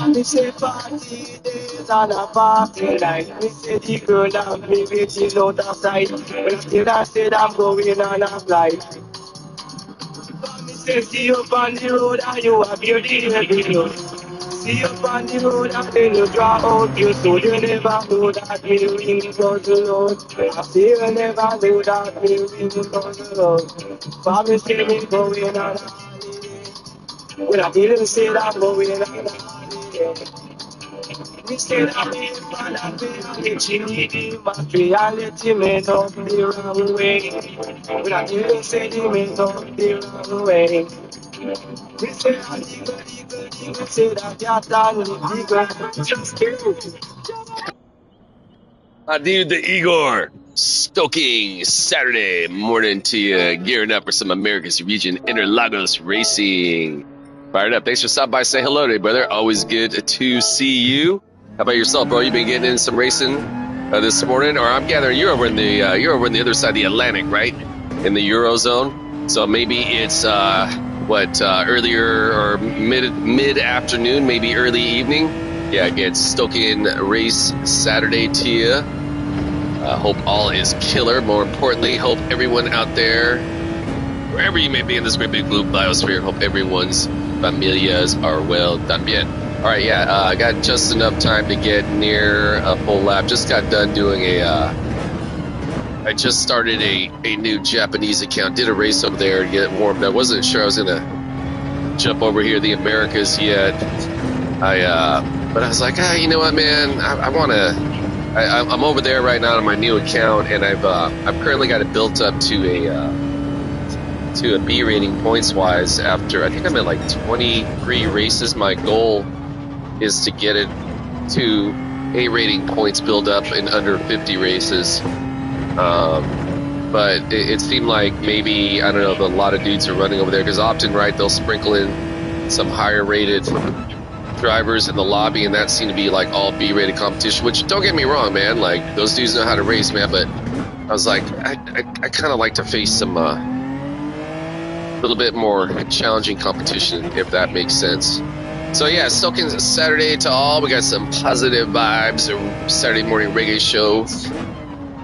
Me say 40 days and a party night. Me say the girl and me waiting out of sight. But still I said I'm going on a flight. Me say see you on the road and you have your day every day. See you on the road and then you draw out your soul. You never know that me really goes alone. I say you never know that me really goes alone. For me say me going on a holiday. When I didn't say that I'm going on a holiday. Me say that me for that reality, but reality made up the wrong way. When I didn't say they made up the wrong way. Me say I'm eagle, say that you're done with eagle. Just kidding. Dude, the Igor. Stoking Saturday morning to you, gearing up for some America's Region Interlagos racing. Fired up. Thanks for stopping by. Say hello today, brother. Always good to see you. How about yourself, bro? You been getting in some racing this morning, or I'm gathering you're over in the other side of the Atlantic, right? In the Eurozone. So maybe it's earlier or mid afternoon, maybe early evening. Yeah, again, Stoking race Saturday to you. Hope all is killer. More importantly, hope everyone out there, wherever you may be in this great big blue biosphere, hope everyone's familias are well también. All right, yeah, I got just enough time to get near a full lap. Just got done doing I just started a new Japanese account. Did a race over there to get warmed up. Wasn't sure I was going to jump over here the Americas yet. But I was like, you know what, man? I want to. I'm over there right now on my new account, and I've currently got it built up to a B rating points wise. After I think I'm at like 23 races. My goal is to get it to A rating points build up in under 50 races. But it seemed like maybe, I don't know, a lot of dudes are running over there because often, right, they'll sprinkle in some higher rated drivers in the lobby, and that seemed to be like all B-rated competition, which don't get me wrong, man, like those dudes know how to race, man, but I was like, I kind of like to face some little bit more challenging competition, if that makes sense. So yeah, Stoking Saturday to all. We got some positive vibes, a Saturday morning reggae show,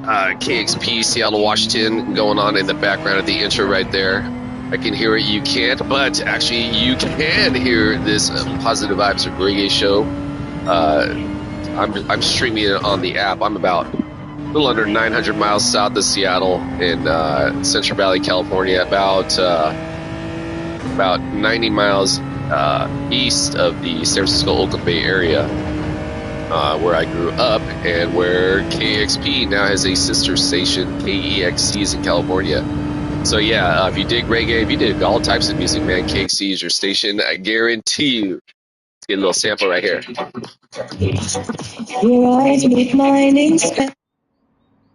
KXP Seattle, Washington going on in the background of the intro right there. I can hear it, you can't, but actually you can hear this Positive Vibes Reggae show. I'm streaming it on the app. I'm about a little under 900 miles south of Seattle in Central Valley, California, about 90 miles east of the San Francisco Oakland Bay area, where I grew up and where KXP now has a sister station, KEXC, is in California. So yeah, if you dig reggae, if you dig all types of music, man, KXC is your station. I guarantee you. Let's get a little sample right here.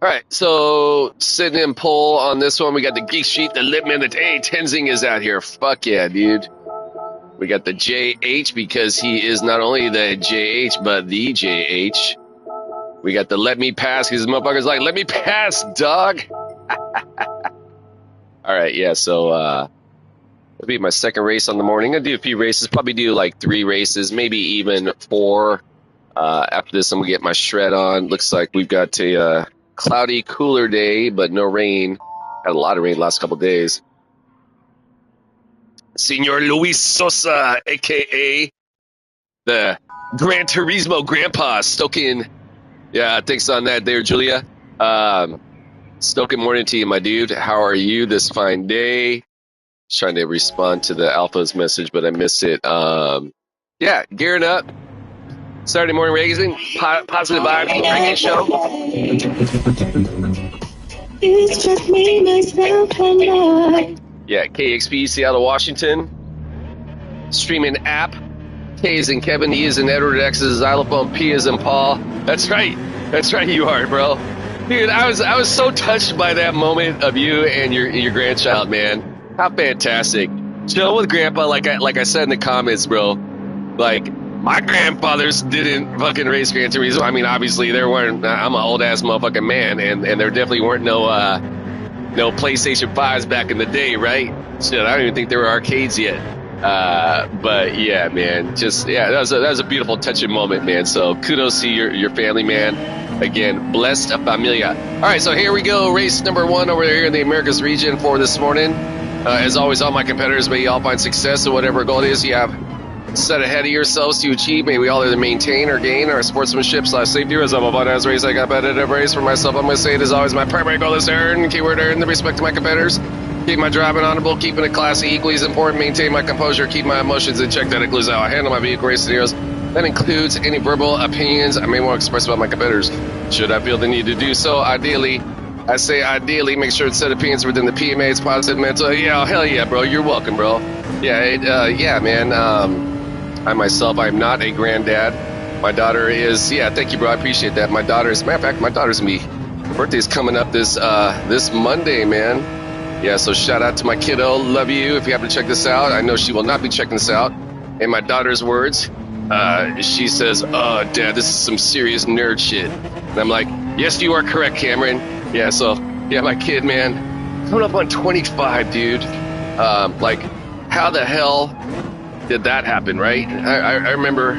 All right, so sitting in poll on this one, we got the Geek Street, the Lit Man, hey, Tenzing is out here. Fuck yeah, dude. We got the JH because he is not only the JH, but the JH. We got the Let Me Pass because the motherfucker's like, let me pass, dog. All right, yeah, so it'll be my second race on the morning. I'm going to do a few races, probably do like 3 races, maybe even 4. After this, I'm going to get my shred on. Looks like we've got a cloudy, cooler day, but no rain. Had a lot of rain the last couple days. Senor Luis Sosa, a.k.a. the Gran Turismo Grandpa, Stoking. Yeah, thanks on that there, Julia. Stoking morning to you, my dude. How are you this fine day? Just trying to respond to the Alpha's message, but I missed it. Yeah, gearing up. Saturday morning racing, positive vibes, reggae show. It's just me, myself, and I. Yeah, KXP, Seattle, Washington. Streaming app. K is in Kevin, E is in Edward, X is xylophone, P is in Paul. That's right, you are, bro. Dude, I was so touched by that moment of you and your grandchild, man. How fantastic. Chill with Grandpa, like I said in the comments, bro. Like, my grandfathers didn't fucking race Gran Turismo. I mean, obviously, there weren't. I'm an old-ass motherfucking man, and there definitely weren't no no PlayStation 5s back in the day, right? Shit, I don't even think there were arcades yet. But yeah, man, just that was a beautiful, touching moment, man. So kudos to your family, man. Again, blessed familia. All right, so here we go. Race number 1 over here in the Americas region for this morning. As always, all my competitors, may you all find success in whatever goal it is you have set ahead of yourselves to achieve. May we all either maintain or gain our sportsmanship / safety as I'm about as race. I got competitive race for myself. I'm going to say it is always my primary goal is to earn, keyword earn, the respect of my competitors. Keep my driving honorable, keeping it classy, equally as important, maintain my composure, keep my emotions in check. That includes how I handle my vehicle race scenarios. That includes any verbal opinions I may want to express about my competitors. Should I feel the need to do so, ideally, make sure it's set opinions within the PMA. It's positive mental. Yeah, hell yeah, bro. You're welcome, bro. Yeah, man. I myself, I'm not a granddad. My daughter is, thank you, bro. I appreciate that. My daughter is, matter of fact, my daughter's birthday's coming up this Monday, man. Yeah, so shout out to my kiddo. Love you. If you happen to check this out, I know she will not be checking this out. In my daughter's words, she says, "Oh, Dad, this is some serious nerd shit." And I'm like, "Yes, you are correct, Cameron." Yeah, so, my kid, man, coming up on 25, dude. Like, how the hell did that happen, right? I remember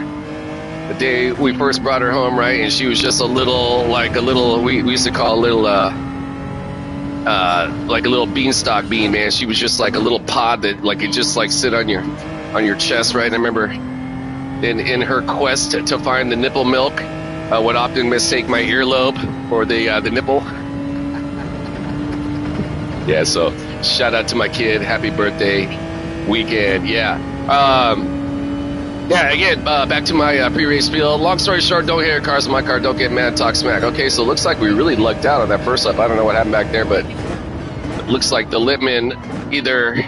the day we first brought her home, right? And she was just we used to call a little, like a little beanstalk bean, man. She was just like a little pod that, like, it just like sit on your chest, right? And I remember in her quest to find the nipple milk, would often mistake my earlobe for the nipple. Yeah, so shout out to my kid. Happy birthday weekend. Again, back to my pre-race field. Long story short, don't hit cars in my car, don't get mad, talk smack. Okay, so it looks like we really lucked out on that first lap. I don't know what happened back there, but it looks like the Littman either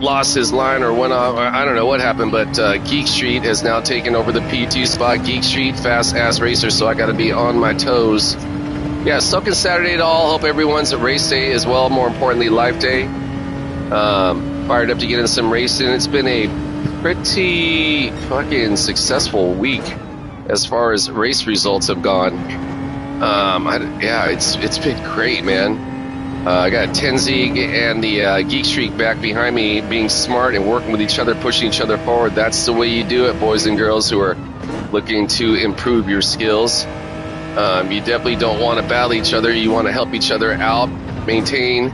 lost his line or went off. I don't know what happened, but Geek Street has now taken over the P2 spot. Geek Street, fast-ass racer, so I got to be on my toes. Yeah, Stoking Saturday to all. Hope everyone's race day as well. More importantly, life day. Fired up to get in some racing. It's been a pretty fucking successful week as far as race results have gone. It's been great, man. I got Tenzig and the Geek Streak back behind me, being smart and working with each other, pushing each other forward. That's the way you do it, boys and girls who are looking to improve your skills. You definitely don't want to battle each other. You want to help each other out, maintain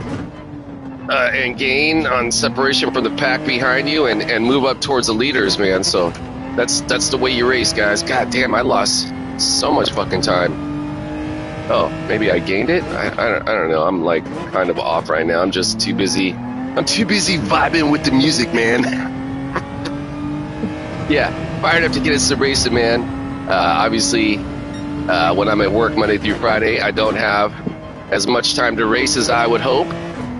and gain on separation from the pack behind you, and move up towards the leaders, man. So that's the way you race, guys. God damn, I lost so much fucking time. Oh, maybe I gained it? I don't know. I'm like kind of off right now. I'm just too busy. I'm too busy vibing with the music, man. Yeah, fired up to get us to racing, man. Obviously, when I'm at work Monday through Friday, I don't have as much time to race as I would hope.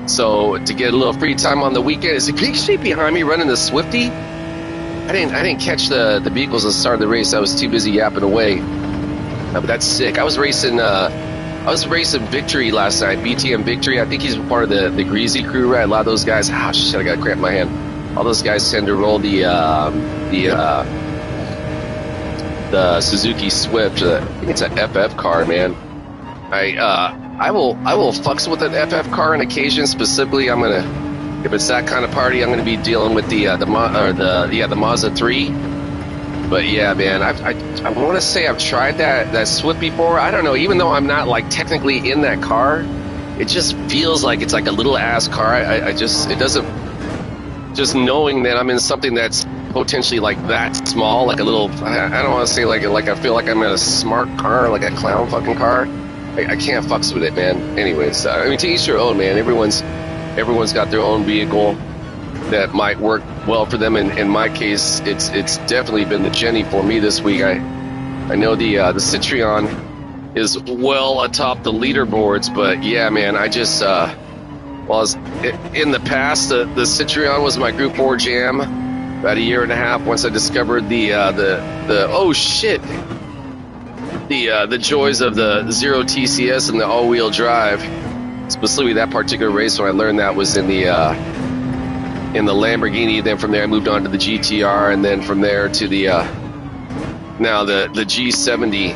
So to get a little free time on the weekend, is the Geek Street behind me running the Swifty? I didn't catch the vehicles at the start of the race. I was too busy yapping away. But that's sick. I was racing Victory last night, BTM Victory. I think he's part of the Greasy crew, right? A lot of those guys. Oh shit! I got a cramp in my hand. All those guys tend to roll the Suzuki Swift. I think it's an FF car, man. I will fucks with an FF car on occasion. Specifically, if it's that kind of party, I'm gonna be dealing with the Mazda 3. But yeah, man, I want to say I've tried that Swift before. I don't know. Even though I'm not like technically in that car, it just feels like it's like a little ass car. It doesn't. Just knowing that I'm in something that's potentially like that small, like a little. I don't want to say like I feel like I'm in a smart car, like a clown fucking car. I can't fucks with it, man. Anyways, I mean, to each their own, man. Everyone's got their own vehicle that might work well for them. In my case, it's definitely been the Jenny for me this week. I know the Citroen is well atop the leaderboards, but yeah, man, I just in the past the Citroen was my Group 4 jam. About a year and a half once I discovered the oh shit. The joys of the Zero TCS and the all-wheel drive. Specifically that particular race when I learned that was in the Lamborghini. Then from there I moved on to the GTR, and then from there to the now the G70.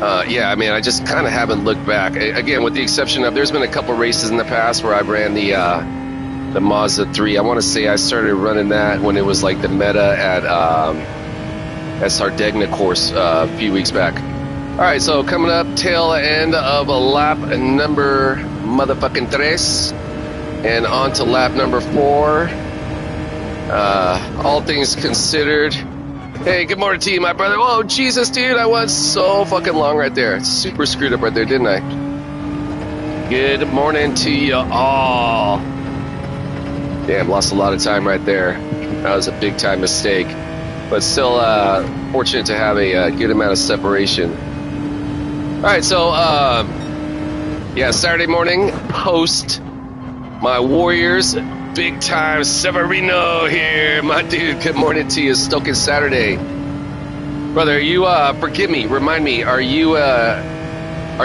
Yeah, I mean, I just kind of haven't looked back. Again, with the exception of, there's been a couple races in the past where I ran the Mazda 3. I want to say I started running that when it was like the meta at Sardegna course a few weeks back. All right, so coming up, tail end of a lap number motherfucking tres, and on to lap number 4. All things considered. Hey, good morning to you, my brother. Whoa, Jesus, dude, I went so fucking long right there. Super screwed up right there, didn't I? Good morning to you all. Damn, lost a lot of time right there. That was a big time mistake. But still fortunate to have a good amount of separation. All right, so, yeah, Saturday morning, post my Warriors. Big time Severino here, my dude. Good morning to you. Stoking Saturday, brother. Are you forgive me, remind me. Are you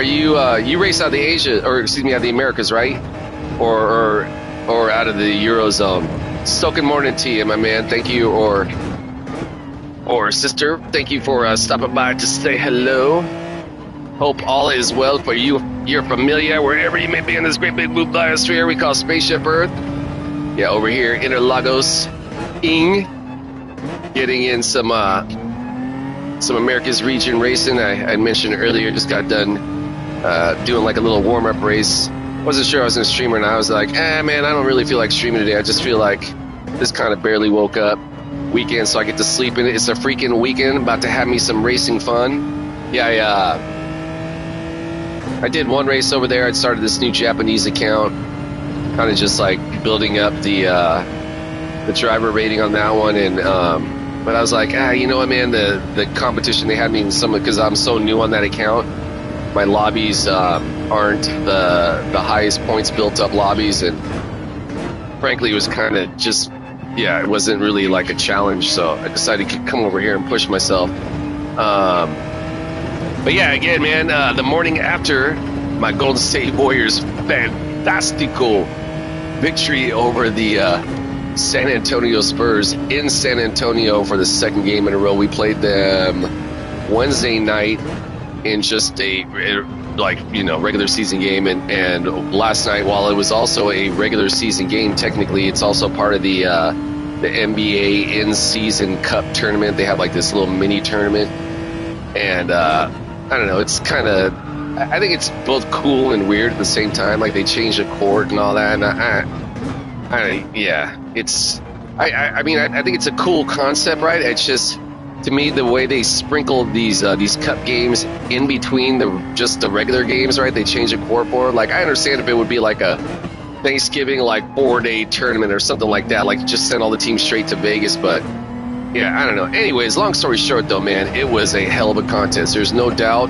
you race out of the Asia, or excuse me, out of the Americas, right? Or out of the Eurozone? Stoking morning to you, my man. Thank you, or sister. Thank you for stopping by to say hello. Hope all is well for you. You're familiar wherever you may be in this great big blue biosphere we call Spaceship Earth. Yeah, over here, Interlagos, getting in some America's region racing. I mentioned earlier, just got done doing like a little warm-up race. Wasn't sure I was going to stream or not. I was like, man, I don't really feel like streaming today. I just feel like just kind of barely woke up. Weekend, so I get to sleep in it. It's a freaking weekend, about to have me some racing fun. Yeah, I did one race over there. I started this new Japanese account. Kind of just like building up the driver rating on that one, and but I was like, you know what, man, the competition they had me in some, because I'm so new on that account, my lobbies aren't the highest points built up lobbies, and frankly it was kind of just, yeah, it wasn't really like a challenge, so I decided to come over here and push myself. But yeah, again, man, the morning after my Golden State Warriors fantastical victory over the San Antonio Spurs in San Antonio for the second game in a row. We played them Wednesday night in just a, like, you know, regular season game, and last night, while it was also a regular season game, technically it's also part of the NBA in-season cup tournament. They have like this little mini tournament, and I don't know, it's kind of, I think it's both cool and weird at the same time. Like, they change the court and all that, and yeah, it's, I mean, I think it's a cool concept, right? It's just, to me, the way they sprinkle these cup games in between just the regular games, right? They change the court for, like, I understand if it would be like a Thanksgiving, like, 4-day tournament or something like that, like just send all the teams straight to Vegas, but yeah, I don't know. Anyways, long story short though, man, it was a hell of a contest. There's no doubt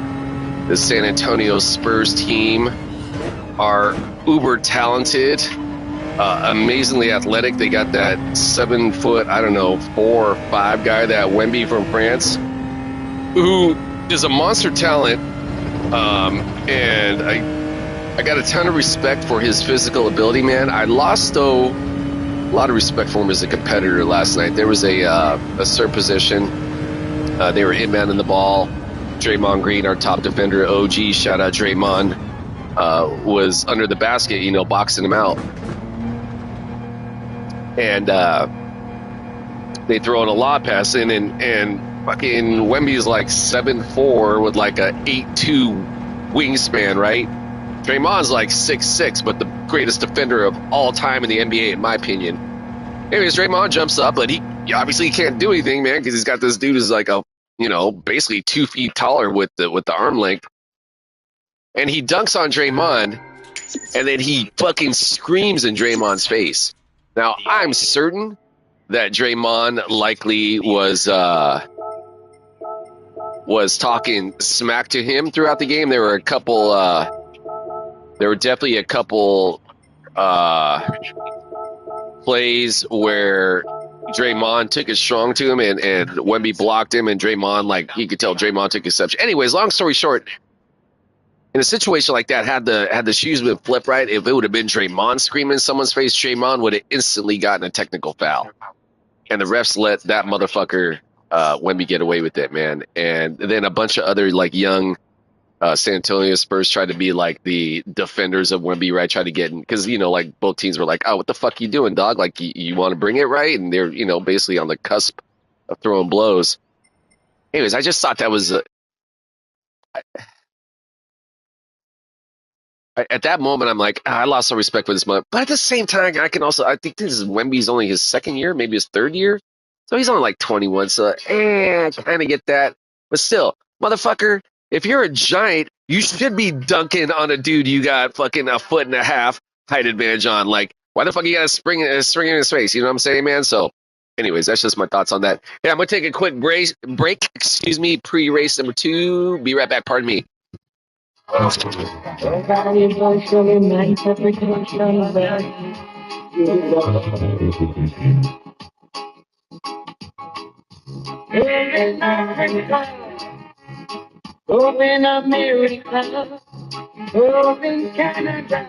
the San Antonio Spurs team are uber talented, amazingly athletic. They got that 7 foot, I don't know, 4 or 5 guy, that Wemby from France, who is a monster talent. And I got a ton of respect for his physical ability, man. I lost, though, a lot of respect for him as a competitor last night. There was a certain position. They were inbounding the ball. Draymond Green, our top defender, OG, shout out Draymond, was under the basket, you know, boxing him out. And they throw in a lob pass in, and fucking Wemby's like 7'4" with like a 8'2" wingspan, right? Draymond's like 6'6", but the greatest defender of all time in the NBA, in my opinion. Anyways, Draymond jumps up, but he obviously can't do anything, man, because he's got this dude who's like a, you know, basically 2 feet taller with the arm length. And he dunks on Draymond, and then he fucking screams in Draymond's face. Now, I'm certain that Draymond likely was talking smack to him throughout the game. There were definitely a couple plays where Draymond took it strong to him, and Wemby blocked him, and Draymond, like, he could tell Draymond took exception. Anyways, long story short, in a situation like that, had the shoes been flipped right, if it would have been Draymond screaming in someone's face, Draymond would have instantly gotten a technical foul. And the refs let that motherfucker Wemby get away with it, man. And then a bunch of other, like, young San Antonio Spurs tried to be like the defenders of Wemby, right? Try to get in because like both teams were like, "Oh, what the fuck you doing, dog? Like you want to bring it, right?" And they're basically on the cusp of throwing blows. Anyways, I just thought that was at that moment. I'm like, I lost some respect for this month, but at the same time, I think this is Wemby's only his second year, maybe his third year, so he's only like 21. So I kind of get that, but still, motherfucker, if you're a giant, you should be dunking on a dude you got fucking a foot and a half height advantage on. Like, why the fuck you got a spring in his face? You know what I'm saying, man? So, anyways, that's just my thoughts on that. Yeah, I'm gonna take a quick break. Excuse me, pre-race number 2. Be right back. Pardon me. Over in America, over in Canada,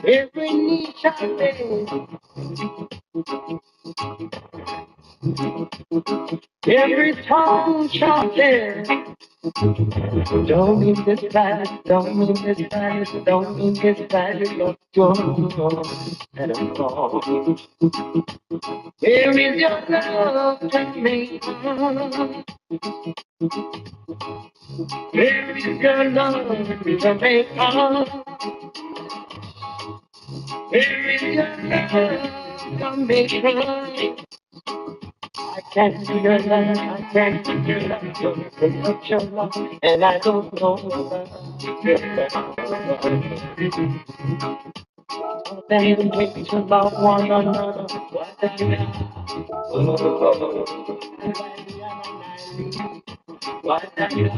every knee shall bend, every tongue shall bear. Don't mean this bad, don't mean this bad, don't mean this bad, Lord, let him fall. Where is your love to me? Where is your love to make up? Where is your love to make up? I can't see your love, I can't see your love, without your love, and I don't know love. Then we make to love one another. What the hell? What the hell?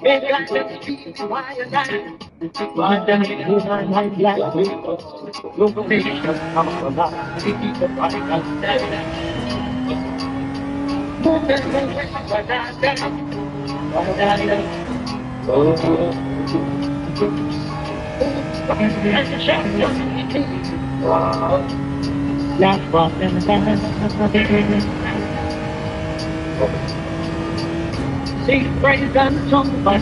Make like the street, why you not? Why the hell I like me? Look at me, come on, see the fight, I'm standing. See, praise and song, but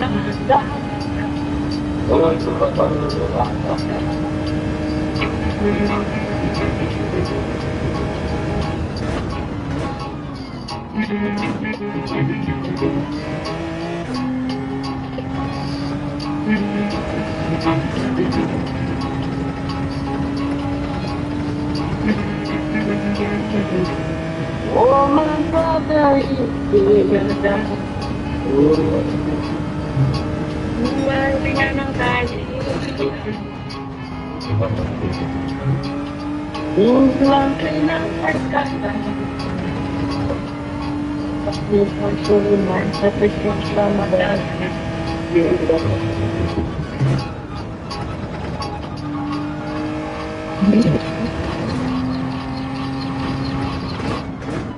oh, my brother, you feel that.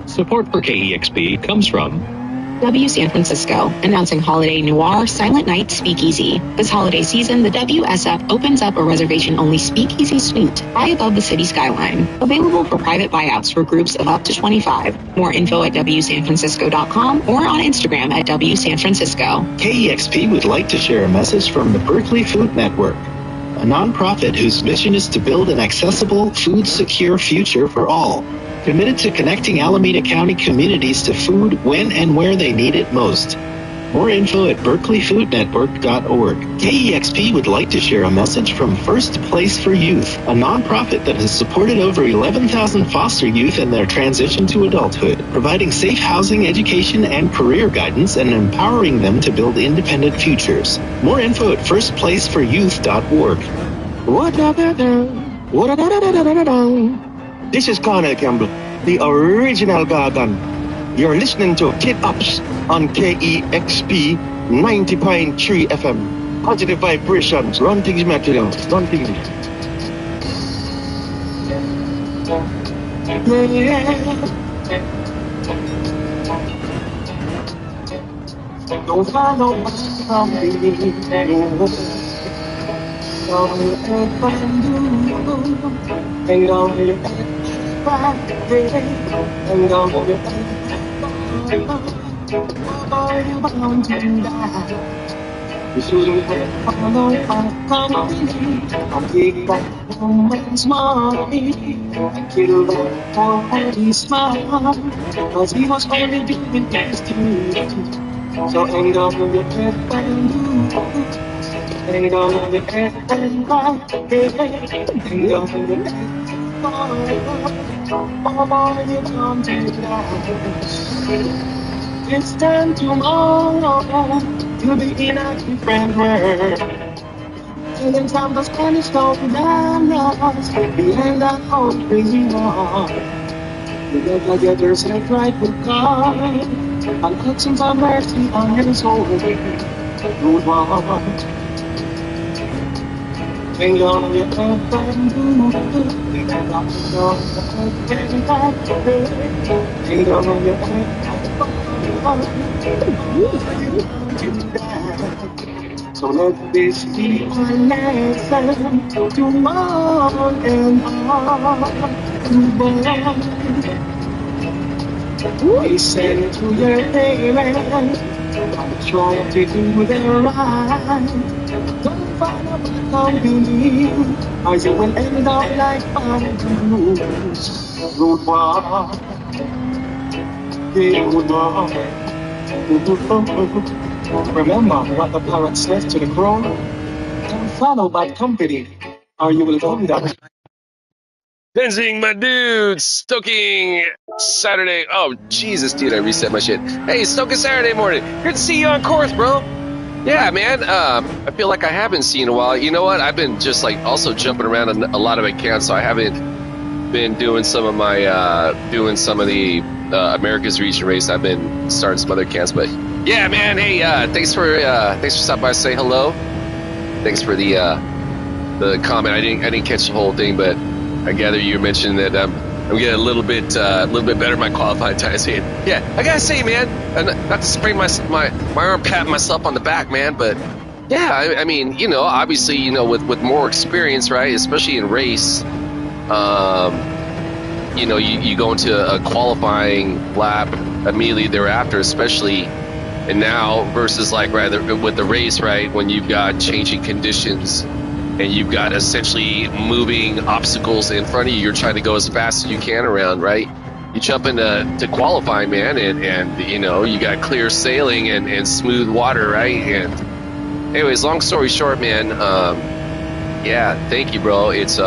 Support for KEXP comes from W San Francisco, announcing Holiday Noir Silent Night Speakeasy. This holiday season, the WSF opens up a reservation-only speakeasy suite high above the city skyline, available for private buyouts for groups of up to 25. More info at wsanfrancisco.com or on Instagram at wsanfrancisco. KEXP would like to share a message from the Berkeley Food Network, a nonprofit whose mission is to build an accessible, food-secure future for all. Committed to connecting Alameda County communities to food when and where they need it most. More info at berkeleyfoodnetwork.org. KEXP would like to share a message from First Place for Youth, a nonprofit that has supported over 11,000 foster youth in their transition to adulthood, providing safe housing, education, and career guidance and empowering them to build independent futures. More info at firstplaceforyouth.org. This is Connell Campbell, the original Gargan. You're listening to Kid Ups on KEXP 90.3 FM. Positive vibrations, run things material, run things. Don't find no from me. all you ever do, and all you ever practice, and all you ever you bound to die. You shouldn't have followed my company and take that woman's money and kill that poor smile, cause he was only doing his duty. So ain't gonna be ever lose, ain't gonna be ever right, ain't gonna be ever boy, you come to die. This time tomorrow, you'll be in a different world. Till the time the Spanish don't damn us behind that old crazy wall. You better get yourself right with God and ask Him for mercy on your soul. Don't want ain't gonna get up and do. Ain't gonna get up so let this be a lesson to all and all to boy. Listen to your parents and try to do the right. Don't follow the company, or you will end up like bamboo. Good boy, yeah, good boy. Remember what the parrot says to the crow? Don't follow bad company, or you will come down. Tenzing, my dude, Stoking Saturday. Oh, Jesus, dude, I reset my shit. Hey, Stoking Saturday morning. Good to see you on course, bro. Yeah, man. I feel like I haven't seen in a while. You know what? I've been just like also jumping around on a lot of accounts, so I haven't been doing some of my the America's region race. I've been starting some other accounts, but yeah, man. Hey, thanks for stopping by to say hello. Thanks for the comment. I didn't catch the whole thing, but I gather you mentioned that I'm getting a little bit better at my qualifying times. Yeah, I gotta say, man, not to spring my arm patting myself on the back, man, but yeah, I mean, you know, obviously, you know, with more experience, right, especially in race, you know, you go into a qualifying lap immediately thereafter, especially, and now versus like rather with the race, right, when you've got changing conditions. And you've got essentially moving obstacles in front of you. You're trying to go as fast as you can around, right? You jump into qualifying, man, and you know, you got clear sailing and smooth water, right? And anyways, long story short, man, yeah, thank you, bro. It's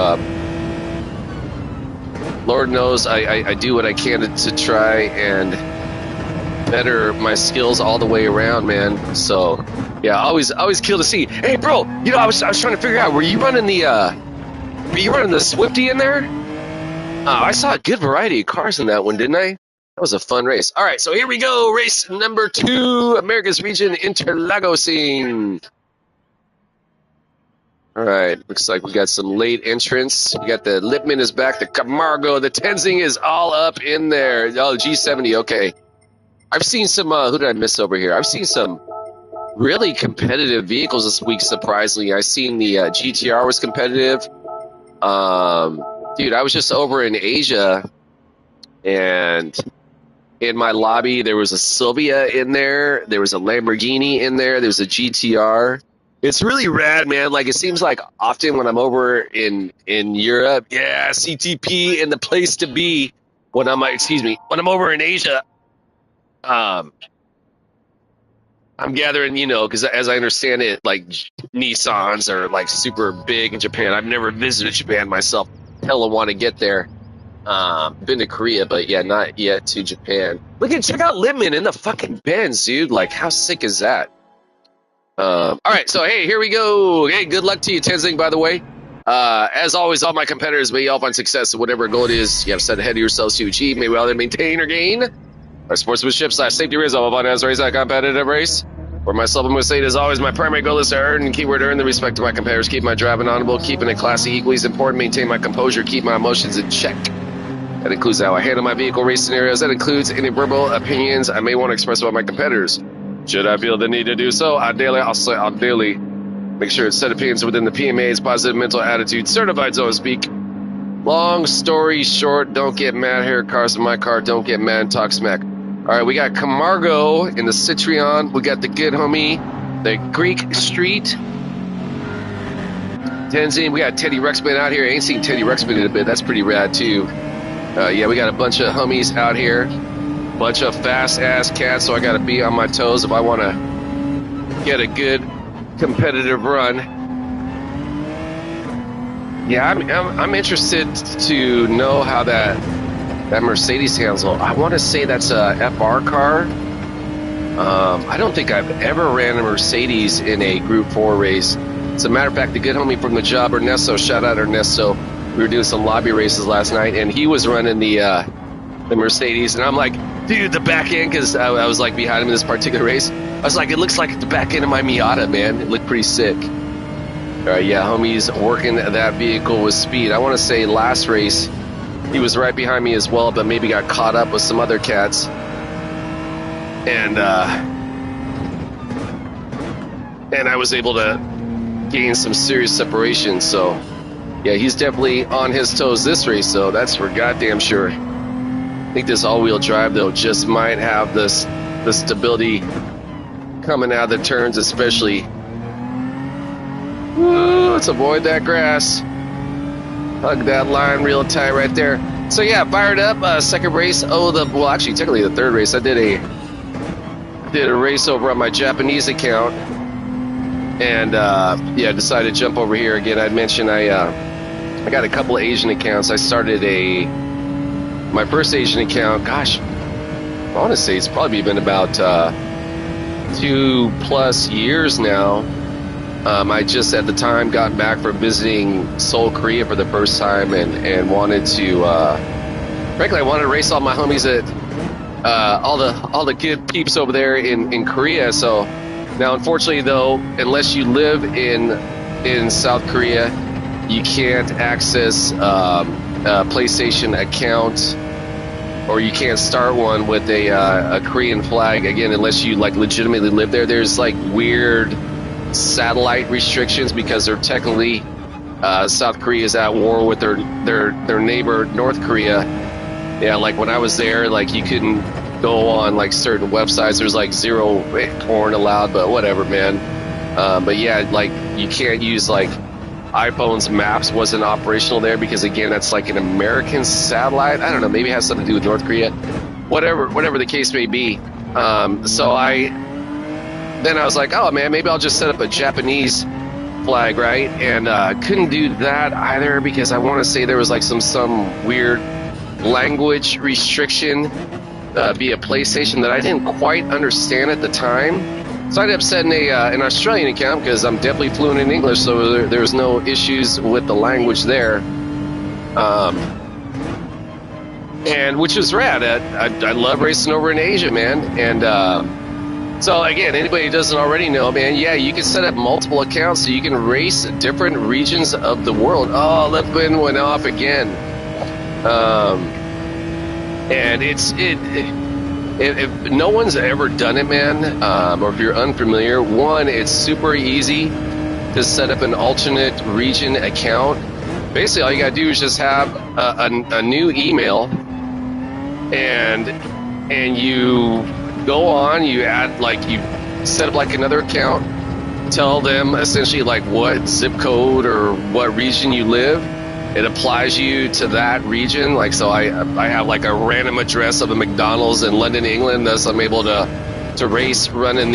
Lord knows I do what I can to try and better my skills all the way around, man. So yeah, always cool to see. Hey, bro, you know, I was trying to figure out, were you running the Swifty in there? I saw a good variety of cars in that one, didn't I? That was a fun race. All right, so here we go, race number 2, America's Region Interlagosing. All right, looks like we got some late entrants. We got the Lipman is back, the Camargo, the Tenzing is all up in there. Oh, G70, okay. I've seen some, who did I miss over here? I've seen some really competitive vehicles this week, surprisingly. I seen the GTR was competitive. Dude, I was just over in Asia, and in my lobby there was a Silvia in there, there was a Lamborghini in there, there was a GTR. It's really rad, man. Like, it seems like often when I'm over in Europe, yeah, CTP in the place to be. When I'm over in Asia, I'm gathering, you know, because as I understand it, like Nissans are like super big in Japan. I've never visited Japan myself. Hella want to get there. Been to Korea, but yeah, not yet to Japan. Check out Littman in the fucking Benz, dude. Like, how sick is that? All right, so hey, here we go. Hey, good luck to you, Tenzing, by the way. As always, all my competitors, may you all find success in whatever goal it is you have set ahead of yourselves to achieve. May we all maintain or gain our sportsmanship / safety result of as race a competitive race. For myself, I'm going to say it is always my primary goal is to earn, and keyword earn, the respect of my competitors, keep my driving honorable, keeping it classy equally as important, maintain my composure, keep my emotions in check. That includes how I handle my vehicle race scenarios. That includes any verbal opinions I may want to express about my competitors. Should I feel the need to do so, ideally, Make sure it's set opinions within the PMA's positive mental attitude, certified so to speak. Long story short, don't get mad here. Cars in my car, don't get mad and talk smack. All right, we got Camargo in the Citroen. We got the good homie, the Greek Street. Tenzin, we got Teddy Ruxpin out here. I ain't seen Teddy Ruxpin in a bit. That's pretty rad, too. Yeah, we got a bunch of homies out here. Bunch of fast-ass cats, so I got to be on my toes if I want to get a good competitive run. Yeah, I'm interested to know how that Mercedes handles. I want to say that's a FR car. I don't think I've ever ran a Mercedes in a Group 4 race. As a matter of fact, the good homie from the job, Ernesto, shout out Ernesto. We were doing some lobby races last night, and he was running the Mercedes, and I'm like, dude, the back end, because I was like behind him in this particular race. I was like, it looks like the back end of my Miata, man. It looked pretty sick. All right, yeah, homie's working that vehicle with speed. I want to say last race, he was right behind me as well, but maybe got caught up with some other cats. And I was able to gain some serious separation. So, yeah, he's definitely on his toes this race, so that's for goddamn sure. I think this all-wheel drive, though, just might have the stability coming out of the turns, especially. Ooh, let's avoid that grass. Hug that line real tight right there. So, yeah, fired up. Second race. Well, actually, technically the third race. I did a race over on my Japanese account. And, yeah, decided to jump over here. Again, I'd mentioned I got a couple of Asian accounts. I started my first Asian account, gosh, I want to say it's probably been about 2+ years now. I just at the time got back from visiting Seoul, Korea for the first time and wanted to, frankly, I wanted to race all my homies at all the good peeps over there in Korea. So now, unfortunately, though, unless you live in South Korea, you can't access a PlayStation account, or you can't start one with a Korean flag, again, unless you like legitimately live there. There's like weird satellite restrictions because they're technically South Korea is at war with their neighbor North Korea. Yeah, like when I was there, like you couldn't go on like certain websites. There's like zero porn allowed, but whatever, man. But yeah, like you can't use like iPhone's maps wasn't operational there because again, that's like an American satellite. I don't know, maybe it has something to do with North Korea. Whatever the case may be. So then I was like, oh man, maybe I'll just set up a Japanese flag, right? And couldn't do that either because I want to say there was like some weird language restriction via PlayStation that I didn't quite understand at the time. So I ended up setting an Australian account because I'm definitely fluent in English, so there's no issues with the language there. And which is rad. I love racing over in Asia, man. And so again, anybody who doesn't already know, man, yeah, you can set up multiple accounts so you can race different regions of the world. Oh, left bin went off again. And if no one's ever done it, man, or if you're unfamiliar, one, it's super easy to set up an alternate region account. Basically, all you gotta do is just have a new email, and you go on, you add, like, you set up like another account, tell them essentially like what zip code or what region you live. It applies you to that region. Like, so I have like a random address of a McDonald's in London, England. Thus, I'm able to race running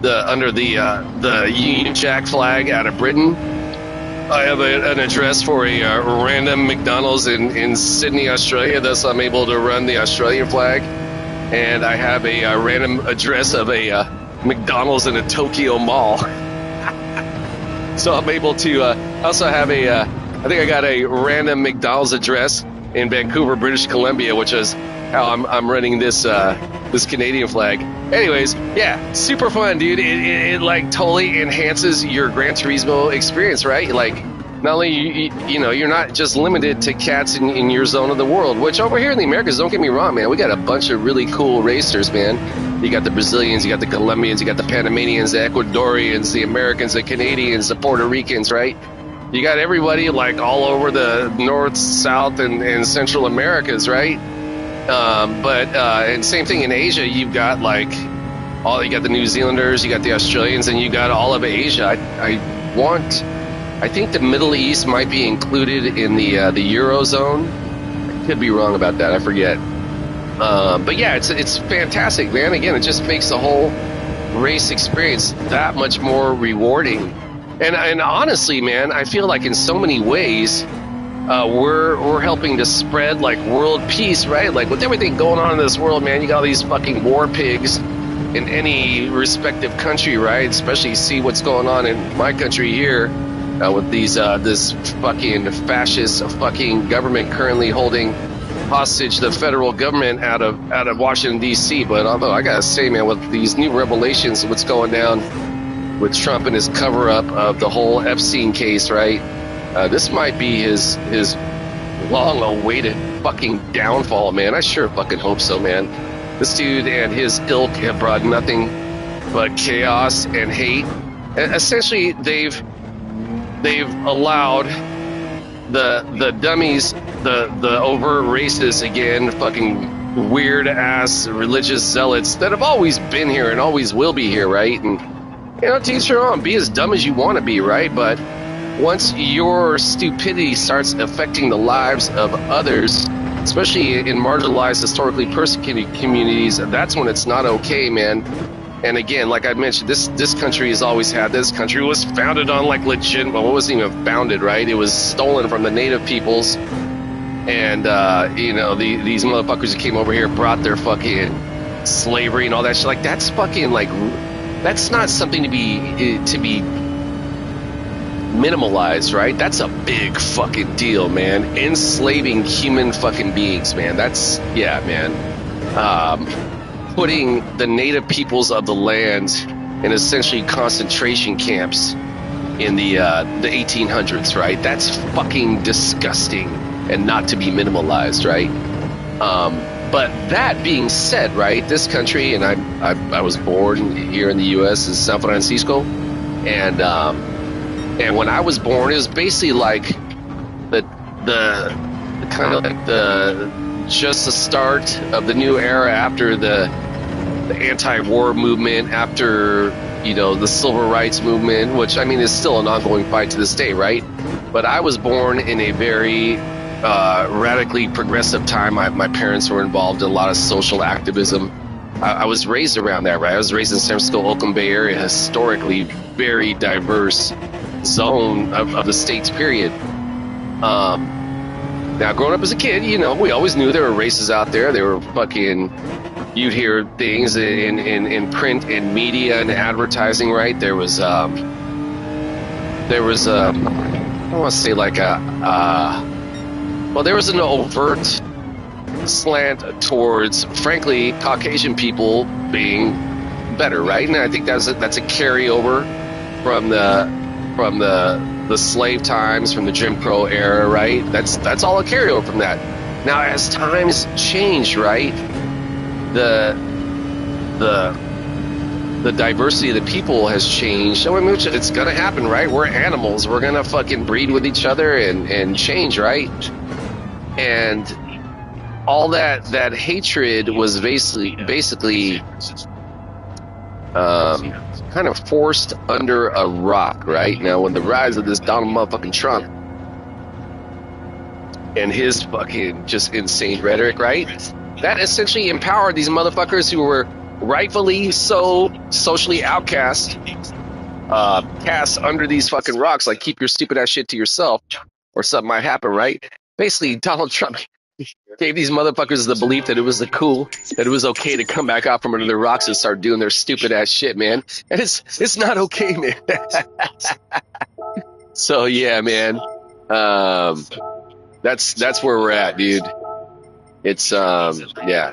under the Union Jack flag out of Britain. I have an address for a random McDonald's in Sydney, Australia. Thus, I'm able to run the Australian flag. And I have a random address of a McDonald's in a Tokyo mall. So I'm able to also have I think I got a random McDonald's address in Vancouver, British Columbia, which is how I'm running this Canadian flag. Anyways, yeah, super fun, dude. It like totally enhances your Gran Turismo experience, right? Like, not only you're not just limited to cats in your zone of the world, which over here in the Americas, don't get me wrong, man, we got a bunch of really cool racers, man. You got the Brazilians, you got the Colombians, you got the Panamanians, the Ecuadorians, the Americans, the Canadians, the Puerto Ricans, right? You got everybody like all over the North, South, and Central Americas, right? And same thing in Asia. You've got like you got the New Zealanders, you got the Australians, and you got all of Asia. I think the Middle East might be included in the Eurozone. I could be wrong about that. I forget. But yeah, it's fantastic, man. Again, it just makes the whole race experience that much more rewarding. And honestly, man, I feel like in so many ways, we're helping to spread like world peace, right? Like with everything going on in this world, man, you got all these fucking war pigs in any respective country, right? Especially see what's going on in my country here. With these this fucking fascist fucking government currently holding hostage the federal government out of Washington D.C. But although I gotta say, man, with these new revelations, what's going down with Trump and his cover up of the whole Epstein case, right? This might be his long-awaited fucking downfall, man. I sure fucking hope so, man. This dude and his ilk have brought nothing but chaos and hate. And essentially, they've allowed the dummies, the overt racists, again, fucking weird ass religious zealots that have always been here and always will be here, right? And to each your own, be as dumb as you want to be, right? But once your stupidity starts affecting the lives of others, especially in marginalized, historically persecuted communities, that's when it's not okay, man. And again, like I mentioned, this country has always had. This country was founded on like legit. Well, it wasn't even founded, right? It was stolen from the native peoples, and these motherfuckers who came over here brought their fucking slavery and all that shit. Like that's fucking like that's not something to be minimalized, right? That's a big fucking deal, man. Enslaving human fucking beings, man. That's man. Putting the native peoples of the land in essentially concentration camps in the 1800s, right? That's fucking disgusting and not to be minimalized, right? But that being said, right, this country, and I was born here in the U.S. in San Francisco, and when I was born, it was basically like the kind of like just the start of the new era after the anti-war movement, after the civil rights movement, which I mean is still an ongoing fight to this day, right? But I was born in a very radically progressive time. My parents were involved in a lot of social activism. I was raised around that, right? I was raised in San Francisco, Oakland Bay Area, historically very diverse zone of the states, period. Now, growing up as a kid, we always knew there were races out there. There were fucking, you'd hear things in print and media and advertising, right? There was I don't want to say like there was an overt slant towards, frankly, Caucasian people being better, right? And I think that's a carryover from the slave times, from the Jim Crow era, right? That's all a carryover from that. Now, as times change, right, the diversity of the people has changed. So it's gonna happen, right? We're animals. We're gonna fucking breed with each other and change, right? And all that hatred was basically kind of forced under a rock, right? Now, with the rise of this Donald motherfucking Trump and his fucking just insane rhetoric, right? That essentially empowered these motherfuckers who were rightfully so socially outcast, cast under these fucking rocks, like keep your stupid ass shit to yourself or something might happen, right? Basically, Donald Trump gave these motherfuckers the belief that it was that it was okay to come back out from under the rocks and start doing their stupid ass shit, man. And it's not okay, man. So yeah, man. That's where we're at, dude. It's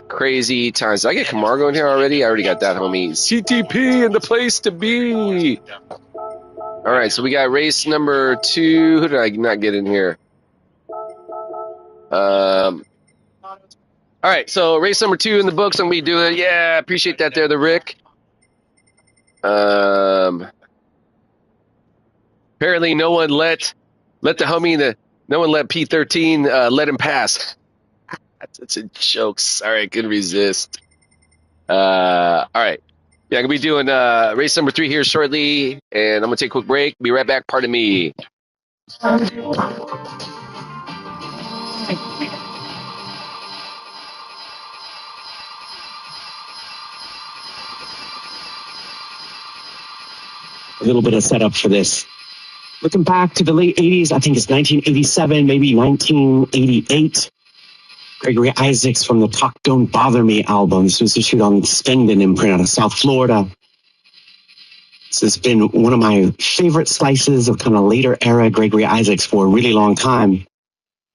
crazy times. Did I get Camargo in here already? I already got that, homie. CTP in the place to be. All All right, so we got race number 2. Who did I not get in here? All right, so race number 2 in the books. I'm gonna be doing. Yeah, appreciate that there, the Rick. Apparently, no one let the homie no one let P13 let him pass. That's a joke. Sorry, I couldn't resist. All right. Yeah, I'm gonna be doing race number 3 here shortly, and I'm gonna take a quick break. Be right back. Pardon me. A little bit of setup for this. Looking back to the late 80s, I think it's 1987, maybe 1988. Gregory Isaacs from the Talk Don't Bother Me album. This was issued on Spengden imprint out of South Florida. This has been one of my favorite slices of kind of later era Gregory Isaacs for a really long time.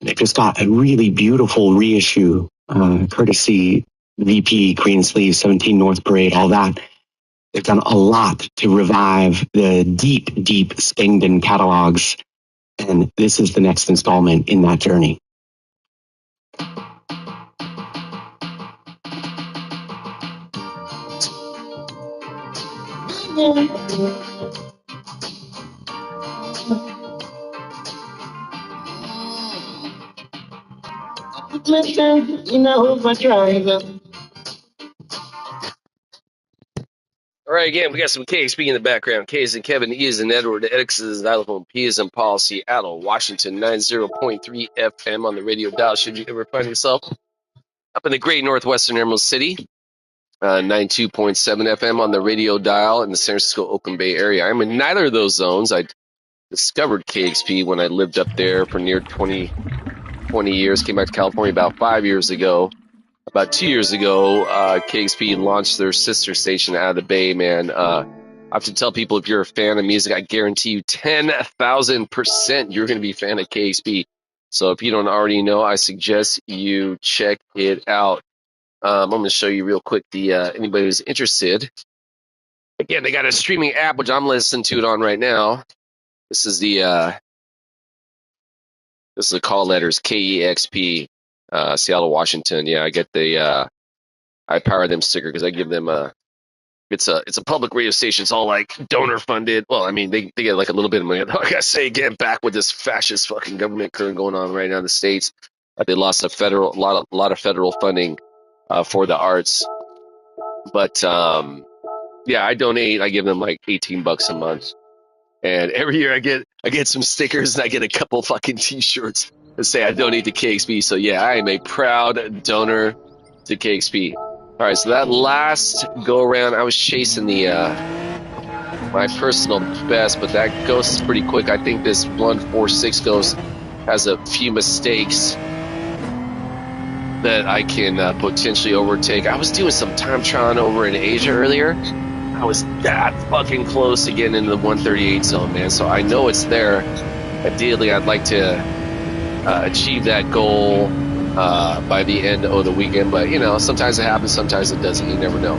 They just got a really beautiful reissue, courtesy VP, Green Sleeve, 17 North Parade, all that. They've done a lot to revive the deep, deep Spengden catalogs, and this is the next installment in that journey. In a overdrive. All right, again, we got some KXP in the background. K is in Kevin, E is in Edward, X is in xylophone, P is in Paul, Seattle, Washington, 90.3 FM on the radio dial. Should you ever find yourself up in the great northwestern Emerald City, 92.7 FM on the radio dial in the San Francisco Oakland Bay area. I'm in neither of those zones. I discovered KXP when I lived up there for near 20 years. Came back to California about 5 years ago. About 2 years ago, KXP launched their sister station out of the Bay, man. I have to tell people, if you're a fan of music, I guarantee you 10,000% you're going to be a fan of KXP. So if you don't already know, I suggest you check it out. I'm going to show you real quick anybody who's interested. Again, they got a streaming app, which I'm listening to it on right now. This is the call letters, KEXP. Seattle, Washington. Yeah, I get the I power them sticker because I give them it's a public radio station. It's all like donor funded. Well, I mean they get like a little bit of money. I gotta say again, back with this fascist fucking government current going on right now in the States, they lost a lot of federal funding for the arts. But yeah, I donate. I give them like $18 a month, and every year I get some stickers and I get a couple fucking T-shirts to say I donate to KXP. So yeah, I am a proud donor to KXP. All right, so that last go around, I was chasing my personal best, but that ghost is pretty quick. I think this 146 ghost has a few mistakes that I can potentially overtake. I was doing some time trialing over in Asia earlier. I was that fucking close to getting into the 138 zone, man. So I know it's there. Ideally, I'd like to achieve that goal by the end of the weekend, but you know, sometimes it happens, sometimes it doesn't. You never know.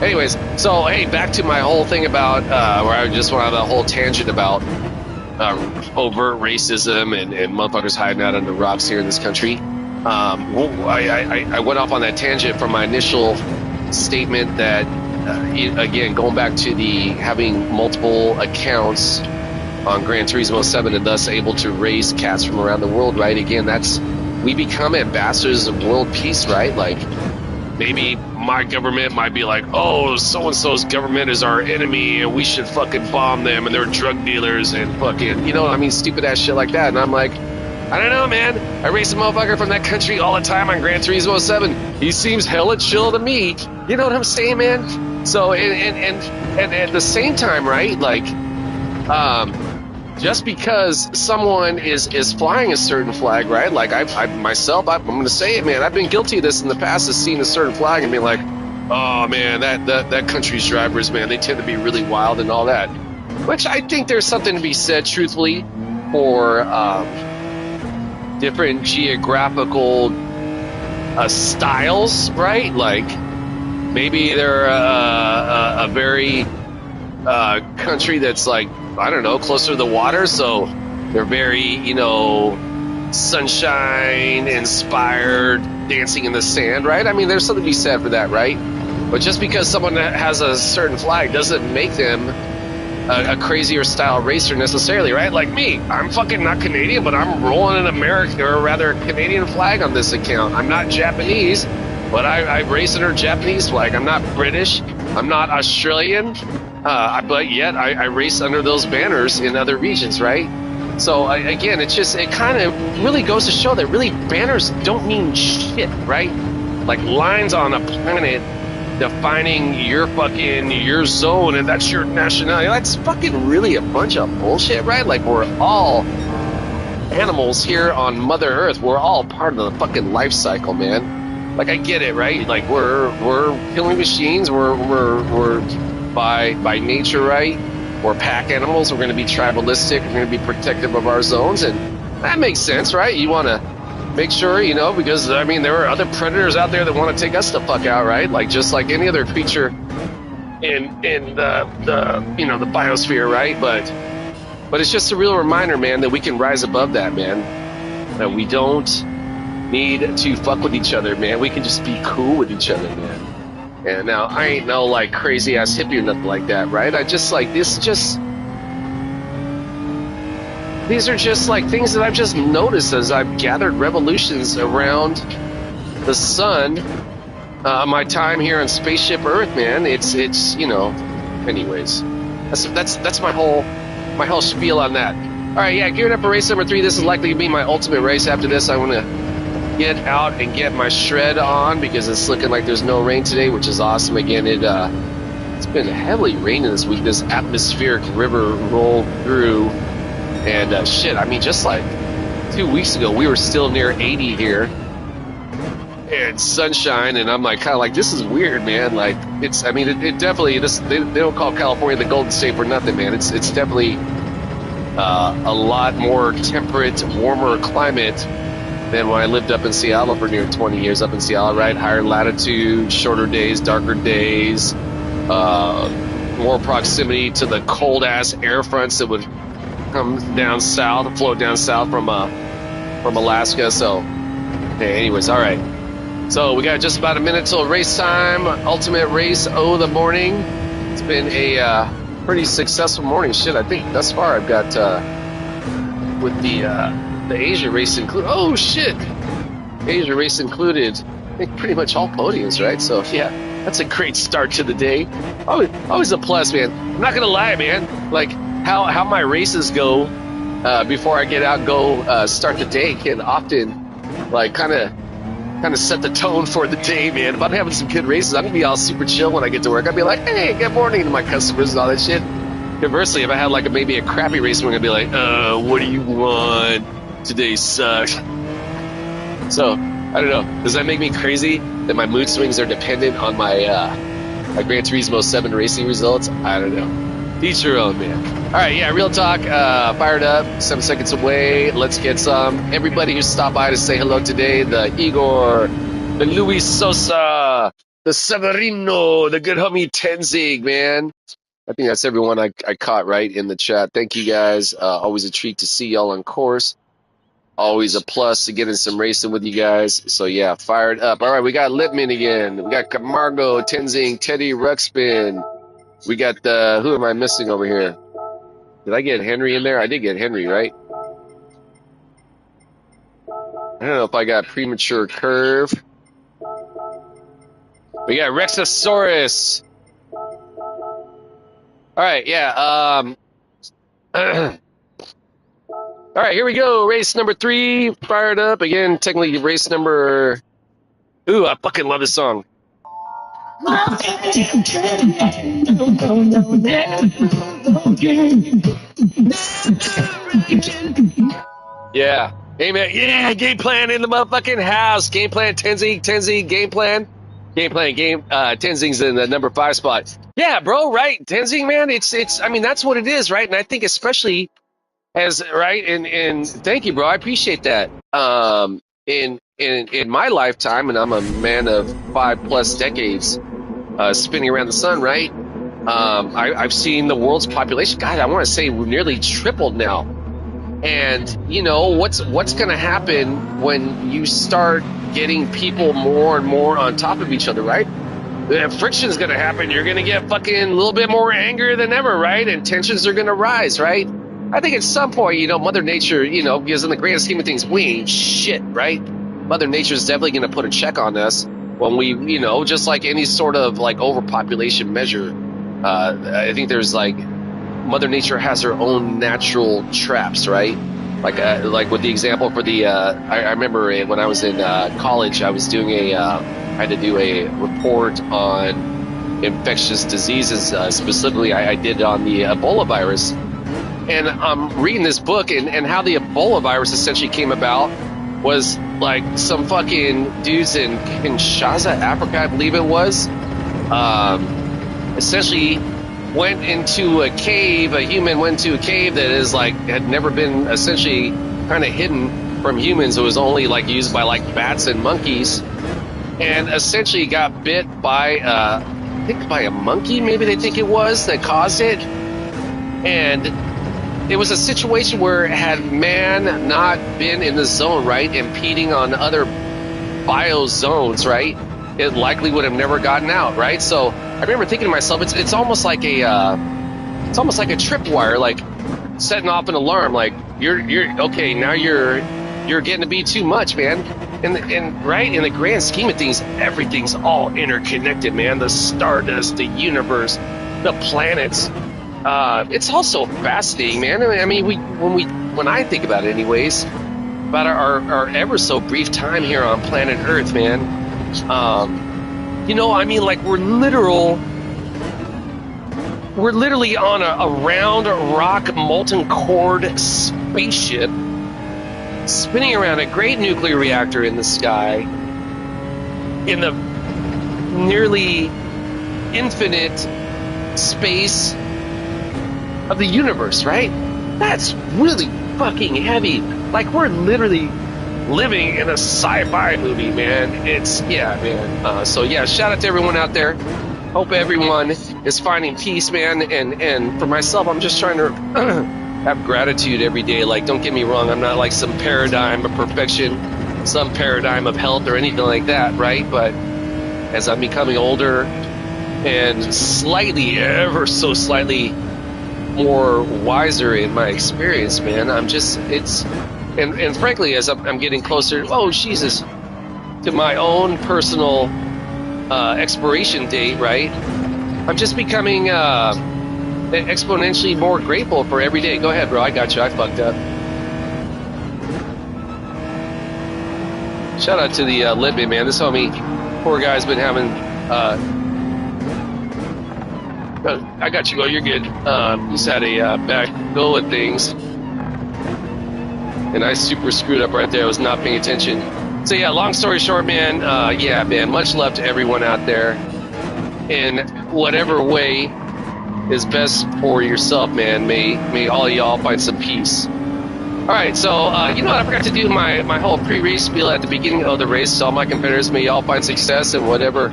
Anyways, so hey, back to my whole thing about where I just went on a whole tangent about overt racism and motherfuckers hiding out under rocks here in this country. I went off on that tangent from my initial statement that again, going back to the having multiple accounts on Gran Turismo 7 and thus able to raise cats from around the world, right? Again, we become ambassadors of world peace, right? Like, maybe my government might be like, oh, so-and-so's government is our enemy and we should fucking bomb them and they're drug dealers and fucking, you know, I mean, stupid ass shit like that. And I'm like, I don't know, man. I race a motherfucker from that country all the time on Gran Turismo 7. He seems hella chill to me. You know what I'm saying, man? So, and at the same time, right, like, just because someone is flying a certain flag, right? Like I'm going to say it, man. I've been guilty of this in the past, of seeing a certain flag and being like, oh man, that country's drivers, man, they tend to be really wild and all that. Which I think there's something to be said, truthfully, for different geographical styles, right? Like maybe they're a very country that's like I don't know, closer to the water, so they're very, you know, sunshine inspired, dancing in the sand, right? I mean, there's something to be said for that, right? But just because someone has a certain flag doesn't make them a crazier style racer necessarily, right? Like me, I'm fucking not Canadian, but I'm rolling an American, or rather Canadian flag on this account. I'm not Japanese, but I race under a Japanese flag. I'm not British. I'm not Australian, but yet I race under those banners in other regions, right? So again, it kind of really goes to show that really banners don't mean shit, right? Like lines on a planet defining your zone and that's your nationality. That's fucking really a bunch of bullshit, right? Like we're all animals here on Mother Earth. We're all part of the fucking life cycle, man. Like I get it, right? Like we're killing machines. We're by nature, right? We're pack animals. We're going to be tribalistic. We're going to be protective of our zones, and that makes sense, right? You want to make sure, you know, because I mean there are other predators out there that want to take us the fuck out, right? Like just like any other creature in the you know the biosphere, right? But it's just a real reminder, man, that we can rise above that, man. That we don't need to fuck with each other, man. We can just be cool with each other, man. And now I ain't no like crazy ass hippie or nothing like that, right? I just like these are just like things that I've just noticed as I've gathered revolutions around the sun. My time here on Spaceship Earth, man. It's you know. Anyways, that's my whole spiel on that. All right, yeah, gearing up for race number 3. This is likely to be my ultimate race. After this, I want to get out and get my shred on because it's looking like there's no rain today, which is awesome. Again, it's been heavily raining this week. This atmospheric river rolled through. And shit, I mean, just like 2 weeks ago, we were still near 80 here, and sunshine, and I'm like, kind of like, this is weird, man. Like, it's, I mean, it definitely, they don't call California the Golden State for nothing, man. It's definitely a lot more temperate, warmer climate than when I lived up in Seattle for near 20 years. Up in Seattle, right? Higher latitude, shorter days, darker days, more proximity to the cold ass air fronts that would come down south, float down south from Alaska. So, okay, anyways, all right. So we got just about a minute till race time. Ultimate race of the morning. It's been a pretty successful morning. Shit, I think thus far I've got with the Asia race included. Oh shit, Asia race included. I think pretty much all podiums, right? So yeah, that's a great start to the day. Always a plus, man. I'm not gonna lie, man. Like how my races go before I get out and go start the day can often like kind of set the tone for the day, man. If I'm having some good races, I'm gonna be all super chill when I get to work. I'll be like, hey, good morning to my customers and all that shit. Conversely, if I had like maybe a crappy race, I'm gonna be like, what do you want? Today sucks. So I don't know. Does that make me crazy that my mood swings are dependent on my Gran Turismo 7 racing results? I don't know. Each your own, man. All right, yeah, real talk. Fired up. 7 seconds away. Let's get some. Everybody who stopped by to say hello today. The Igor, the Luis Sosa, the Severino, the good homie Tenzing, man. I think that's everyone I caught right in the chat. Thank you guys. Always a treat to see y'all on course. Always a plus to get in some racing with you guys. So yeah, fired up. All right, we got Lippman again. We got Camargo, Tenzing, Teddy Ruxpin. We got who am I missing over here? Did I get Henry in there? I did get Henry, right? I don't know if I got Premature Curve. We got Rexosaurus. All right, yeah. All right, here we go. Race number 3, fired up again. Technically, race number. Ooh, I fucking love this song. Yeah. Hey, man. Yeah, game plan in the motherfucking house. Game plan, Tenzing, game plan. Tenzing's in the number 5 spot. Yeah, bro, right. Tenzing, man, it's, I mean, that's what it is, right? And I think especially as, right, and thank you, bro. I appreciate that. In my lifetime, and I'm a man of 5+ decades, spinning around the sun, right? I've seen the world's population, God, I want to say nearly tripled now. And you know what's going to happen when you start getting people more and more on top of each other, right? Friction's going to happen. You're going to get fucking a little bit more anger than ever, right? And tensions are going to rise, right? I think at some point, you know, Mother Nature, you know, because in the grand scheme of things, we ain't shit, right? Mother Nature's definitely going to put a check on us when we, you know, just like any sort of like overpopulation measure. I think there's like Mother Nature has her own natural traps, right? Like with the example for the, I remember when I was in college, I was doing I had to do a report on infectious diseases. Specifically, I did it on the Ebola virus. And I'm reading this book, and how the Ebola virus essentially came about was like some fucking dudes in Kinshasa, Africa, I believe it was, essentially went into a cave. A human went into a cave that is like had never been essentially kind of hidden from humans. It was only like used by like bats and monkeys, and essentially got bit by I think by a monkey, maybe they think it was, that caused it. And it was a situation where had man not been in the zone, right, impeding on other biozones, right, it likely would have never gotten out, right? So I remember thinking to myself, it's almost like a tripwire, like setting off an alarm, like you're okay, now you're getting to be too much, man. And right, in the grand scheme of things, everything's all interconnected, man. The stardust, the universe, the planets. It's also fascinating, man. I mean, when I think about it, anyways, about our ever so brief time here on planet Earth, man. You know, I mean, like we're literally on a round rock molten cord spaceship spinning around a great nuclear reactor in the sky in the nearly infinite space of the universe, right? That's really fucking heavy. Like we're literally living in a sci-fi movie, man. Man. So yeah, shout out to everyone out there. Hope everyone is finding peace, man. And for myself, I'm just trying to have gratitude every day. Like, don't get me wrong, I'm not like some paradigm of perfection, some paradigm of health or anything like that, right? But as I'm becoming older and slightly, ever so slightly more wiser in my experience, man, I'm just, and frankly, as I'm getting closer, oh Jesus, to my own personal expiration date, right, I'm just becoming exponentially more grateful for every day. Go ahead, bro, I got you, I fucked up. Shout out to the Lidman, man. This homie, poor guy's been having I got you. Oh, you're good. He's had a back go with things, and I super screwed up right there. I was not paying attention. So yeah, long story short, man. Yeah, man. Much love to everyone out there, in whatever way is best for yourself, man. May all y'all find some peace. All right, so you know what? I forgot to do my whole pre-race spiel at the beginning of the race. So all my competitors, may y'all find success in whatever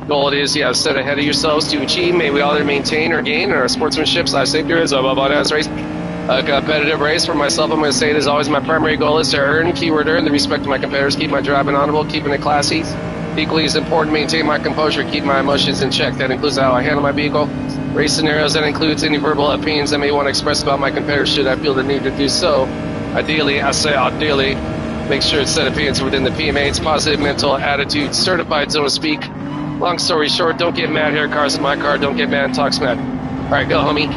goal it is you have set ahead of yourselves to achieve. May we all maintain or gain our sportsmanship / safety race. A competitive race for myself, I'm going to say it is always my primary goal is to earn, keyword earn, the respect of my competitors, keep my driving honorable, keeping it classy. Equally as important, maintain my composure, keep my emotions in check. That includes how I handle my vehicle. Race scenarios, that includes any verbal opinions I may want to express about my competitors should I feel the need to do so. Ideally, make sure it's set opinions within the PMA. It's positive mental attitude, certified, so to speak. Long story short, don't get mad here, cars in my car, don't get mad and talk smack. All right, go, homie.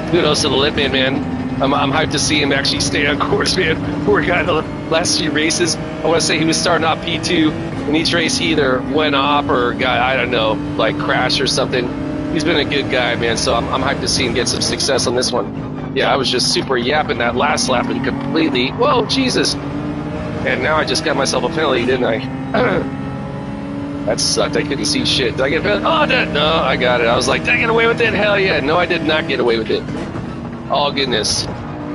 Kudos to the Litman, man. I'm hyped to see him actually stay on course, man. Poor guy, the last few races, I want to say he was starting off P2. In each race, he either went off or got, I don't know, like crashed or something. He's been a good guy, man, so I'm hyped to see him get some success on this one. Yeah, I was just super yapping that last lap and completely, whoa, Jesus. And now I just got myself a penalty, didn't I? That sucked. I couldn't see shit. Did I get a penalty? Oh, no, I got it. I was like, did I get away with it? Hell yeah. No, I did not get away with it. Oh, goodness.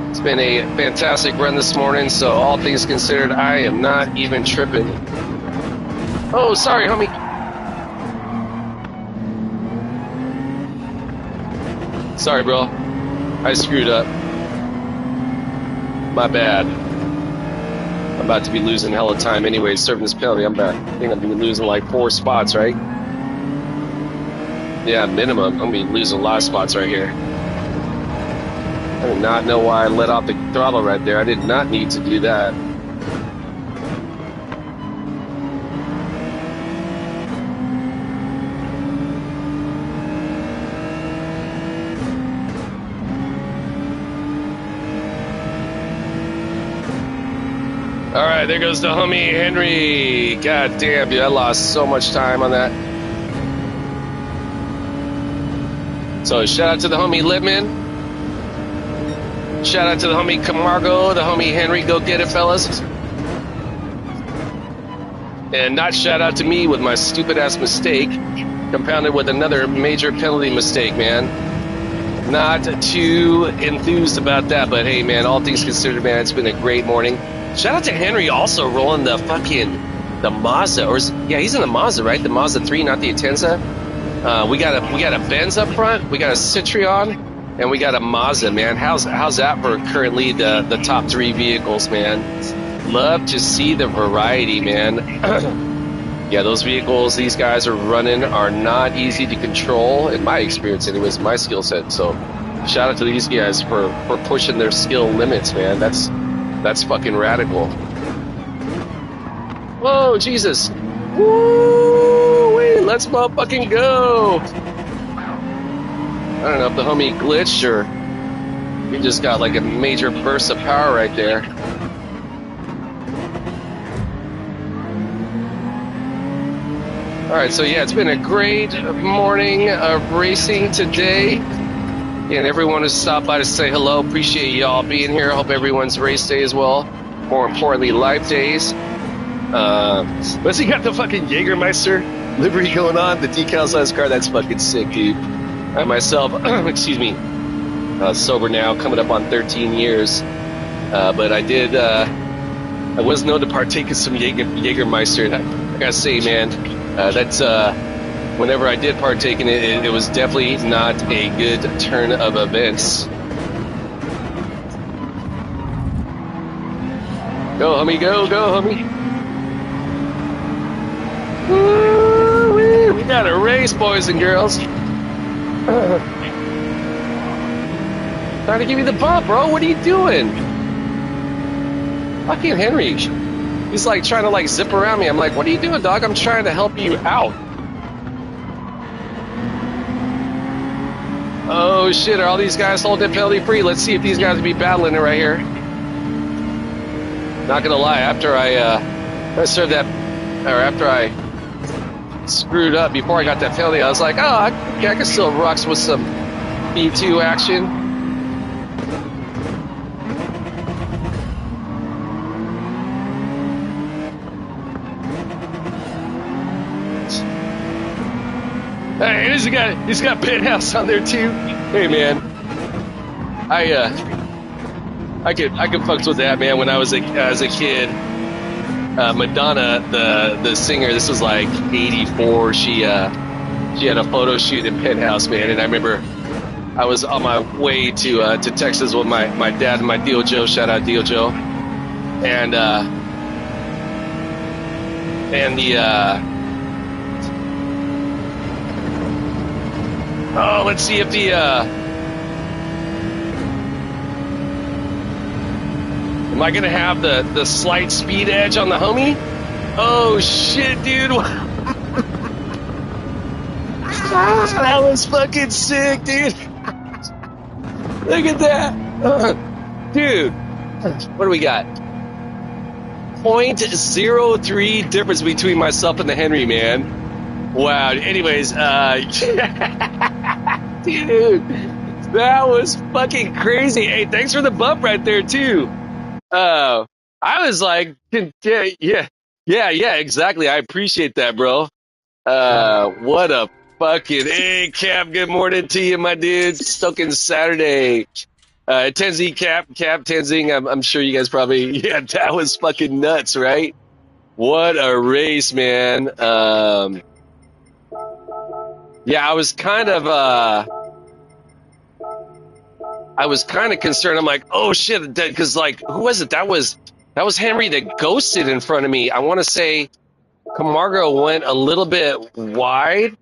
It's been a fantastic run this morning, so all things considered, I am not even tripping. Oh, sorry, homie. Sorry, bro. I screwed up. My bad. I'm about to be losing hella time anyway, serving this penalty. I think I'm going to be losing like 4 spots, right? Yeah, minimum. I'm going to be losing a lot of spots right here. I did not know why I let off the throttle right there. I did not need to do that. All right, there goes the homie Henry. God damn, dude, I lost so much time on that. So shout out to the homie Littman. Shout out to the homie Camargo, the homie Henry. Go get it, fellas. And not shout out to me with my stupid ass mistake, compounded with another major penalty mistake, man. Not too enthused about that, but hey, man, all things considered, man, it's been a great morning. Shout out to Henry also rolling the Mazda, yeah, he's in the Mazda, right? The Mazda 3, not the Atenza. We got a Benz up front, we got a Citroen, and we got a Mazda, man. How's that for currently the top 3 vehicles, man? Love to see the variety, man. Yeah, those vehicles these guys are running are not easy to control, in my experience anyways, my skill set. So shout out to these guys for pushing their skill limits, man. That's fucking radical. Whoa, Jesus. Woo! Wait, let's motherfucking go. I don't know if the homie glitched or he just got like a major burst of power right there. All right, so yeah, it's been a great morning of racing today. And everyone has stopped by to say hello. Appreciate y'all being here. Hope everyone's race day as well. More importantly, life days. But he got the fucking Jägermeister livery going on. The decals on his car, that's fucking sick, dude. I myself, excuse me, sober now, coming up on 13 years. But I was known to partake in some Jägermeister. And I gotta say, man, that's whenever I did partake in it, it was definitely not a good turn of events. Go, homie, go, homie. Woo-wee. We got a race, boys and girls. Trying to give you the bump, bro. What are you doing? Fucking Henry. He's like trying to like zip around me. I'm like, what are you doing, dog? I'm trying to help you out. Oh shit, are all these guys holding penalty free? Let's see if these guys will be battling it right here. Not gonna lie, after I served that, or after I screwed up before I got that penalty, I was like, oh, I can still rocks with some B2 action. Hey, he's got Penthouse on there too. Hey man, I could fucks with that, man. When I was as a kid, Madonna, the singer, this was like '84. She had a photo shoot in Penthouse, man, and I remember I was on my way to Texas with my dad and my Dio Joe. Shout out Dio Joe, and oh, let's see if the am I gonna have the slight speed edge on the homie? Oh shit, dude. That was fucking sick, dude. Look at that. Dude, what do we got? 0.03 difference between myself and the Henry, man. Wow. Anyways, dude, that was fucking crazy. Hey, thanks for the bump right there too. I was like, yeah, exactly. I appreciate that, bro. What a fucking, hey, Cap, good morning to you, my dude. Stoking Saturday. Tenzing, Cap, Tenzing. I'm sure you guys probably, yeah, that was fucking nuts, right? What a race, man. Yeah, I was kind of, I was kind of concerned. I'm like, oh shit, because like, who was it? That was Henry that ghosted in front of me. I want to say Camargo went a little bit wide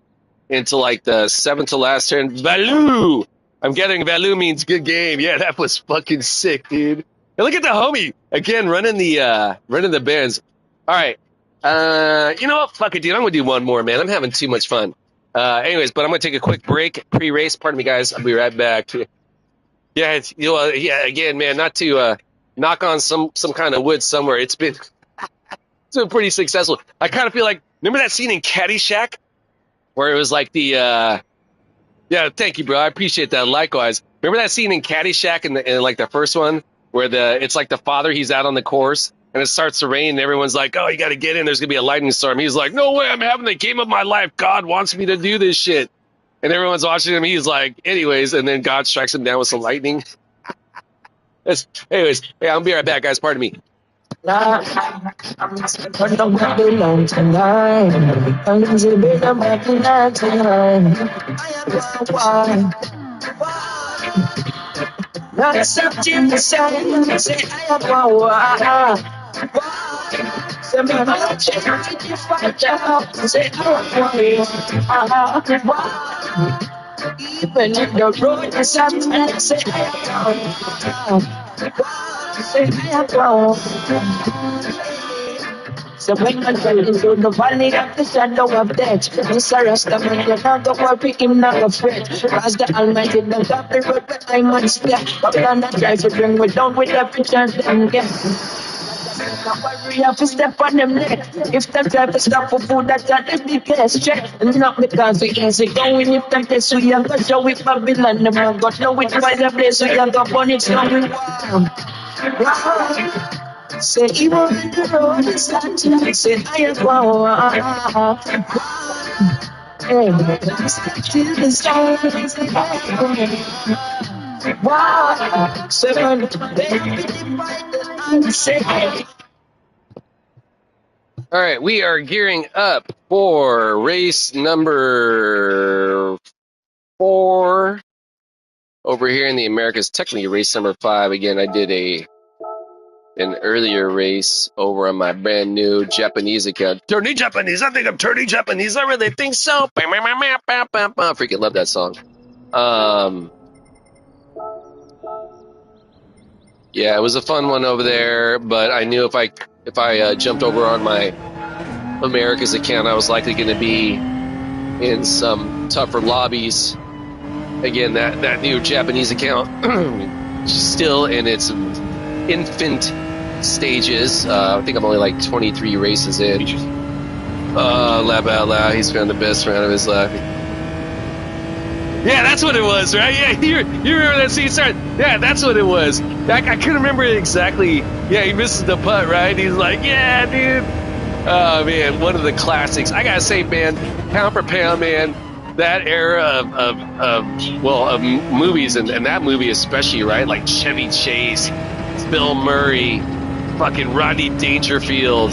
into like the seventh to last turn. Valou! I'm gathering Valou means good game. Yeah, that was fucking sick, dude. And look at the homie again running the bends. All right, you know what? Fuck it, dude. I'm gonna do one more, man. I'm having too much fun. Anyways, but I'm gonna take a quick break pre-race. Pardon me, guys. I'll be right back. Yeah, again, man. Not to knock on some kind of wood somewhere. It's been pretty successful. I kind of feel like, remember that scene in Caddyshack where it was like the yeah, thank you, bro. I appreciate that. Likewise. Remember that scene in Caddyshack in like the first one where it's like the father, he's out on the course and it starts to rain and everyone's like, oh, you got to get in. There's going to be a lightning storm. He's like, no way. I'm having the game of my life. God wants me to do this shit. And everyone's watching him. He's like, anyways. And then God strikes him down with some lightning. Anyways, yeah, I'll be right back, guys. Pardon me. Not accepting the sign, say I am wow. Say me not change if I jump, say I am wow. Even if the road is unsafe, say I am wow. Say I am wow. So when I fell into the valley of the shadow of death, Mr. Rastaman, you're not the worry, him not afraid. Cause the Almighty don't have the road, but I must step. But I'm not trying to bring me down with every chance them get. Don't worry, have to step on them neck. If them try to stop for food, that's not the biggest check. And not because we easy going, if them test we are going to show with Babylon. Them have got no with by the place we are going, it's going wow. Say he will be the road is starting. Say I am wow. Till the stars. Wow. Seven. All right, we are gearing up for race number 4 over here in the Americas. Technically, race number 5. Again, I did an earlier race over on my brand new Japanese account. Turning Japanese, I think I'm turning Japanese. I really think so. I freaking love that song. Yeah, it was a fun one over there, but I knew if I jumped over on my America's account, I was likely going to be in some tougher lobbies. Again, that new Japanese account still in its infant stages. I think I'm only like 23 races in. Laugh out loud. He's found the best round of his life. Yeah, that's what it was, right? Yeah, you remember that scene started. Yeah, that's what it was. I couldn't remember it exactly. Yeah, he misses the putt, right? He's like, yeah, dude. Oh, man, one of the classics. I gotta say, man, pound for pound, man, that era of movies, and that movie especially, right? Like Chevy Chase, Bill Murray, fucking Rodney Dangerfield,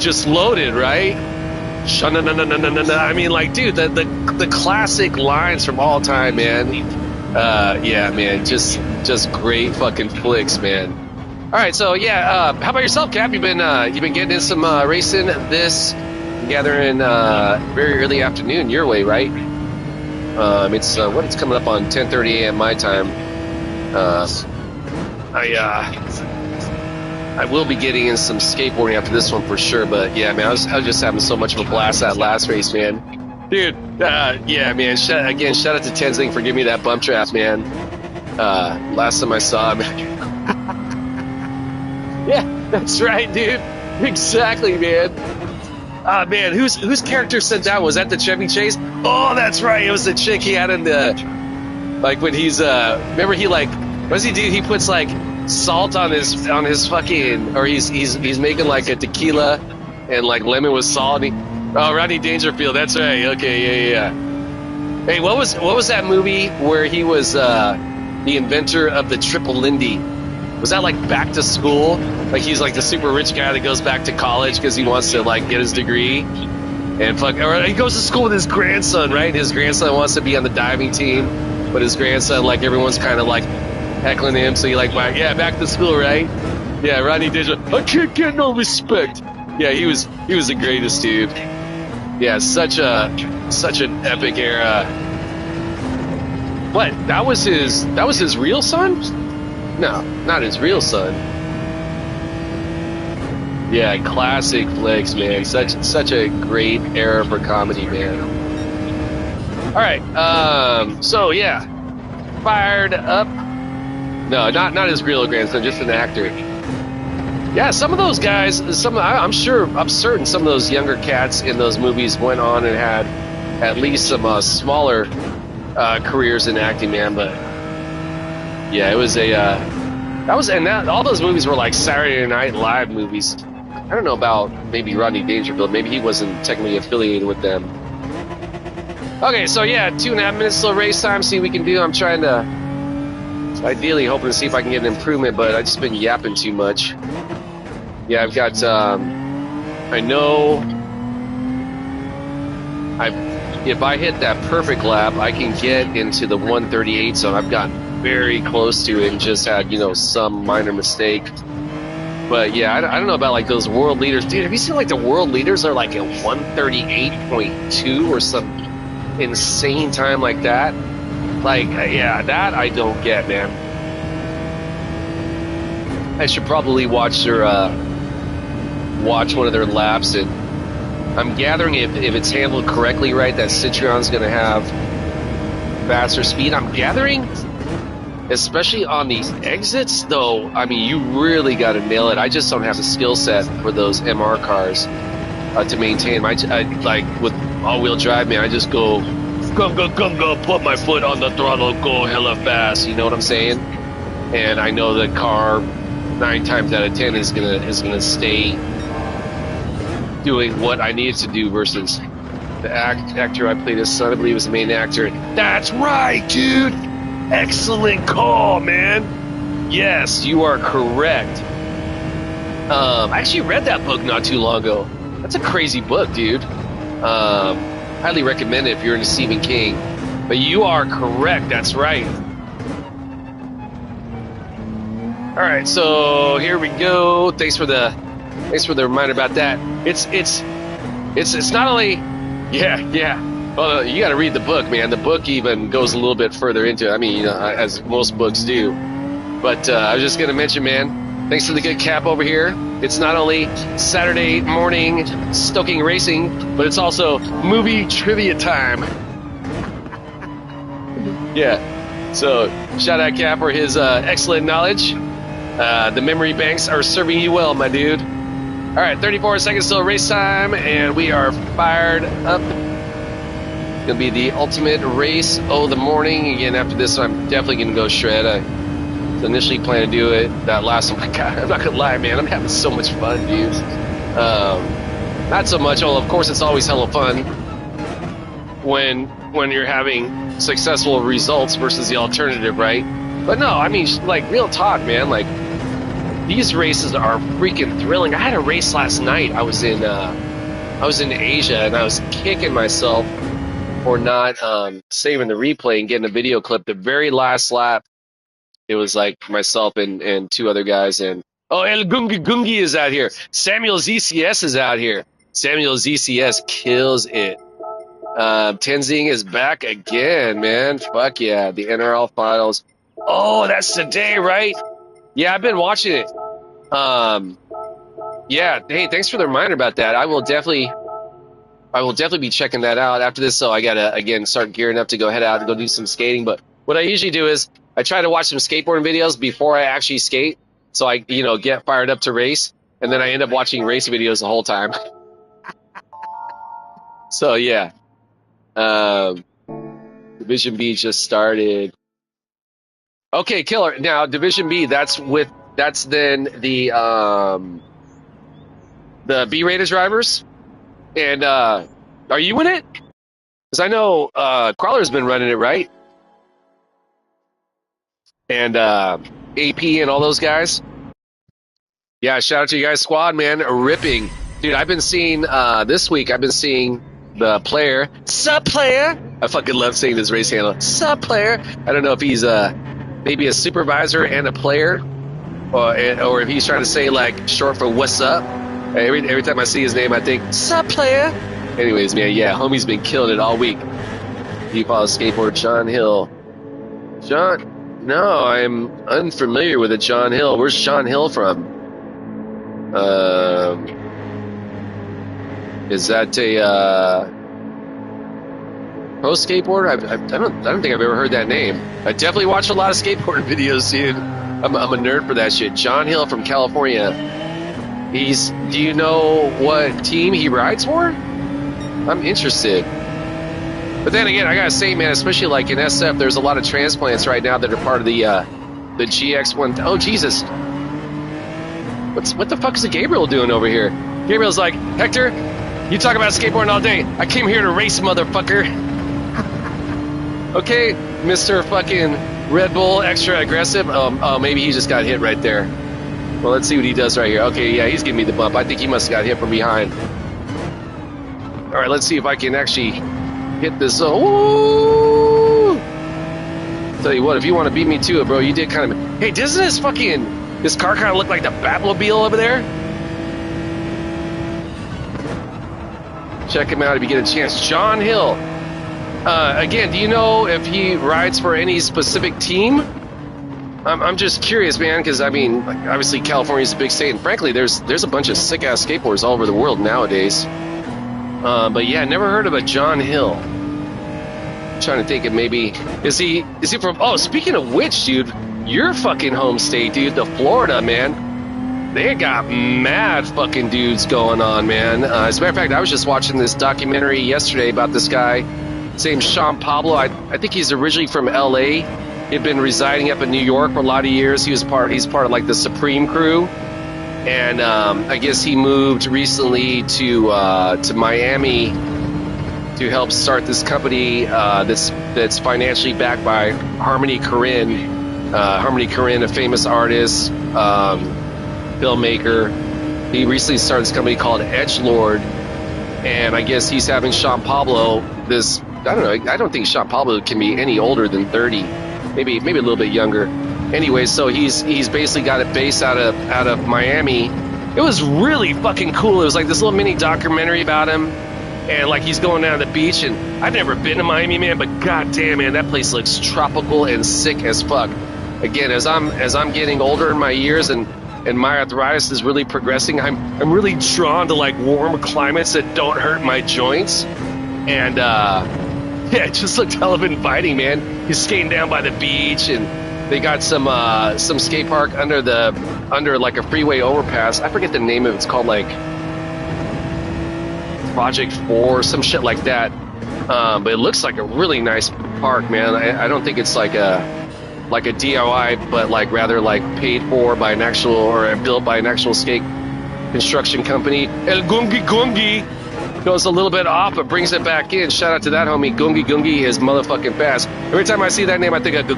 just loaded, right? I mean, like, dude, the classic lines from all time, man. Yeah, man, just great fucking flicks, man. All right, so yeah, how about yourself, Cap? You've been getting in some racing this gathering very early afternoon your way, right? It's it's coming up on 10:30 a.m. my time. I will be getting in some skateboarding after this one for sure, but yeah, man, I was just having so much of a blast that last race, man. Dude, yeah, man, shout out to Tenzing for giving me that bump trap, man. Last time I saw him. Yeah, that's right, dude. Exactly, man. Man, whose character said that? Was that the Chevy Chase? Oh, that's right. It was the chick he had in the, like, when he's remember he, like, what does he do? He puts like salt on his fucking, or he's making like a tequila and like lemon with salt. And Rodney Dangerfield. That's right. Okay, yeah. Hey, what was that movie where he was the inventor of the triple Lindy? Was that like Back to School? Like he's like the super rich guy that goes back to college because he wants to like get his degree, and or he goes to school with his grandson, right? His grandson wants to be on the diving team. But his grandson, like, everyone's kind of like heckling him. So he like, back to school, right? Yeah, Rodney Dangerfield. I can't get no respect. Yeah, he was the greatest, dude. Yeah, such an epic era. What? That was his real son? No, not his real son. Yeah, classic flicks, man. Such a great era for comedy, man. All right, so yeah, fired up. No, not his real grandson, just an actor. Yeah, some of those guys, I'm certain some of those younger cats in those movies went on and had at least some smaller careers in acting, man. But yeah, it was all those movies were like Saturday Night Live movies. I don't know about maybe Rodney Dangerfield. Maybe he wasn't technically affiliated with them. Okay, so yeah, 2.5 minutes till race time. See what we can do. I'm trying to, ideally hoping to see if I can get an improvement, but I've just been yapping too much. Yeah, I've got, I know if I hit that perfect lap, I can get into the 138 zone. I've gotten very close to it and just had, some minor mistake. But yeah, I don't know about like those world leaders. Dude, have you seen like the world leaders are like at 138.2 or some insane time like that? Like, yeah, that I don't get, man. I should probably watch one of their laps, and I'm gathering if it's handled correctly, right, that Citroen's going to have faster speed. I'm gathering, especially on these exits, though, I mean, you really got to nail it. I just don't have the skill set for those MR cars to maintain. I like with all-wheel drive, man, I just go, put my foot on the throttle, go hella fast. You know what I'm saying? And I know the car 9 times out of 10 is gonna stay doing what I need it to do versus the actor I played his son, I believe, was the main actor. That's right, dude. Excellent call, man. Yes, you are correct. I actually read that book not too long ago. That's a crazy book, dude. Highly recommend it if you're into Stephen King. But you are correct. That's right. All right, so here we go. Thanks for the reminder about that. It's not only, yeah. Well, you got to read the book, man. The book even goes a little bit further into it. I mean, as most books do. But I was just gonna mention, man. Thanks for the good cap over here. It's not only Saturday morning Stoking racing, but it's also movie trivia time. Yeah. So shout out Cap for his excellent knowledge. The memory banks are serving you well, my dude. All right, 34 seconds till race time, and we are fired up. It's going to be the ultimate race of the morning. Again, after this, I'm definitely going to go shred. I initially planned to do it that last one. God, I'm not going to lie, man. I'm having so much fun, dude. Not so much. Well, of course, it's always hella fun when you're having successful results versus the alternative, right? But no, I mean, like, real talk, man. Like, these races are freaking thrilling. I had a race last night. I was in Asia, and I was kicking myself for not saving the replay and getting a video clip. The very last lap, it was like myself and 2 other guys. And El Gungi is out here. Samuel ZCS is out here. Samuel ZCS kills it. Tenzing is back again, man. Fuck yeah. The NRL finals. Oh, that's today, right? Yeah, I've been watching it. Yeah. Hey, thanks for the reminder about that. I will definitely be checking that out after this. So I gotta again start gearing up to go head out and go do some skating. But what I usually do is I try to watch some skateboarding videos before I actually skate, so I get fired up to race, and then I end up watching race videos the whole time. So yeah, Division B just started. Okay, killer. Now Division B, that's then the B-rated drivers. And are you in it? Because I know Crawler's been running it, right? And AP and all those guys. Yeah, shout out to you guys, squad, man. Ripping. Dude, I've been seeing this week, I've been seeing the player. Sup, player? I fucking love saying this race handle. Sup, player? I don't know if he's maybe a supervisor and a player, or if he's trying to say like short for what's up. Every time I see his name, I think, sup, player? Anyways, man, yeah, homie's been killing it all week. Do you follow skateboard John Hill? John? No, I'm unfamiliar with a John Hill. Where's John Hill from? Is that a pro skateboarder? I don't think I've ever heard that name. I definitely watch a lot of skateboarding videos, dude. I'm a nerd for that shit. John Hill from California. Do you know what team he rides for? I'm interested. But then again, I gotta say, man, especially like in SF, there's a lot of transplants right now that are part of the GX1. Oh, Jesus. What the fuck is Gabriel doing over here? Gabriel's like, Hector, you talk about skateboarding all day. I came here to race, motherfucker. Okay, Mr. fucking Red Bull extra aggressive. Oh, maybe he just got hit right there. Well, let's see what he does right here. Okay, yeah, he's giving me the bump. I think he must have got hit from behind. All right, let's see if I can actually hit this. Ooh! Tell you what, if you want to beat me to it, bro, you did kind of. Hey, doesn't this car kind of look like the Batmobile over there? Check him out if you get a chance. John Hill. Again, do you know if he rides for any specific team? I'm just curious, man, because I mean, obviously California's a big state, and frankly, there's a bunch of sick ass skateboarders all over the world nowadays. But yeah, never heard of a John Hill. I'm trying to think of maybe is he from? Oh, speaking of which, dude, your fucking home state, dude, the Florida, man. They got mad fucking dudes going on, man. As a matter of fact, I was just watching this documentary yesterday about this guy. His name's Sean Pablo. I think he's originally from LA. He'd been residing up in New York for a lot of years. He's part of like the Supreme crew. And I guess he moved recently to Miami to help start this company that's financially backed by Harmony Korine. Harmony Korine, a famous artist, filmmaker. He recently started this company called Edgelord, and I guess he's having Sean Pablo. I don't know. I don't think Sean Pablo can be any older than 30, maybe a little bit younger. Anyway, so he's basically got it based out of Miami. It was really fucking cool. It was like this little mini documentary about him, and like he's going down to the beach. And I've never been to Miami, man, but goddamn, man, that place looks tropical and sick as fuck. Again, as I'm getting older in my years and my arthritis is really progressing, I'm really drawn to like warm climates that don't hurt my joints. And yeah, it just looked hell of inviting, man. He's skating down by the beach, and they got some skate park under like a freeway overpass. I forget the name of it. It's called like Project 4 or some shit like that. But it looks like a really nice park, man. I don't think it's like a DIY, but like rather like paid for by an actual or built by an actual skate construction company. El Gungi Gungi goes a little bit off, but brings it back in. Shout out to that homie. Gungi Gungi is motherfucking fast. Every time I see that name, I think of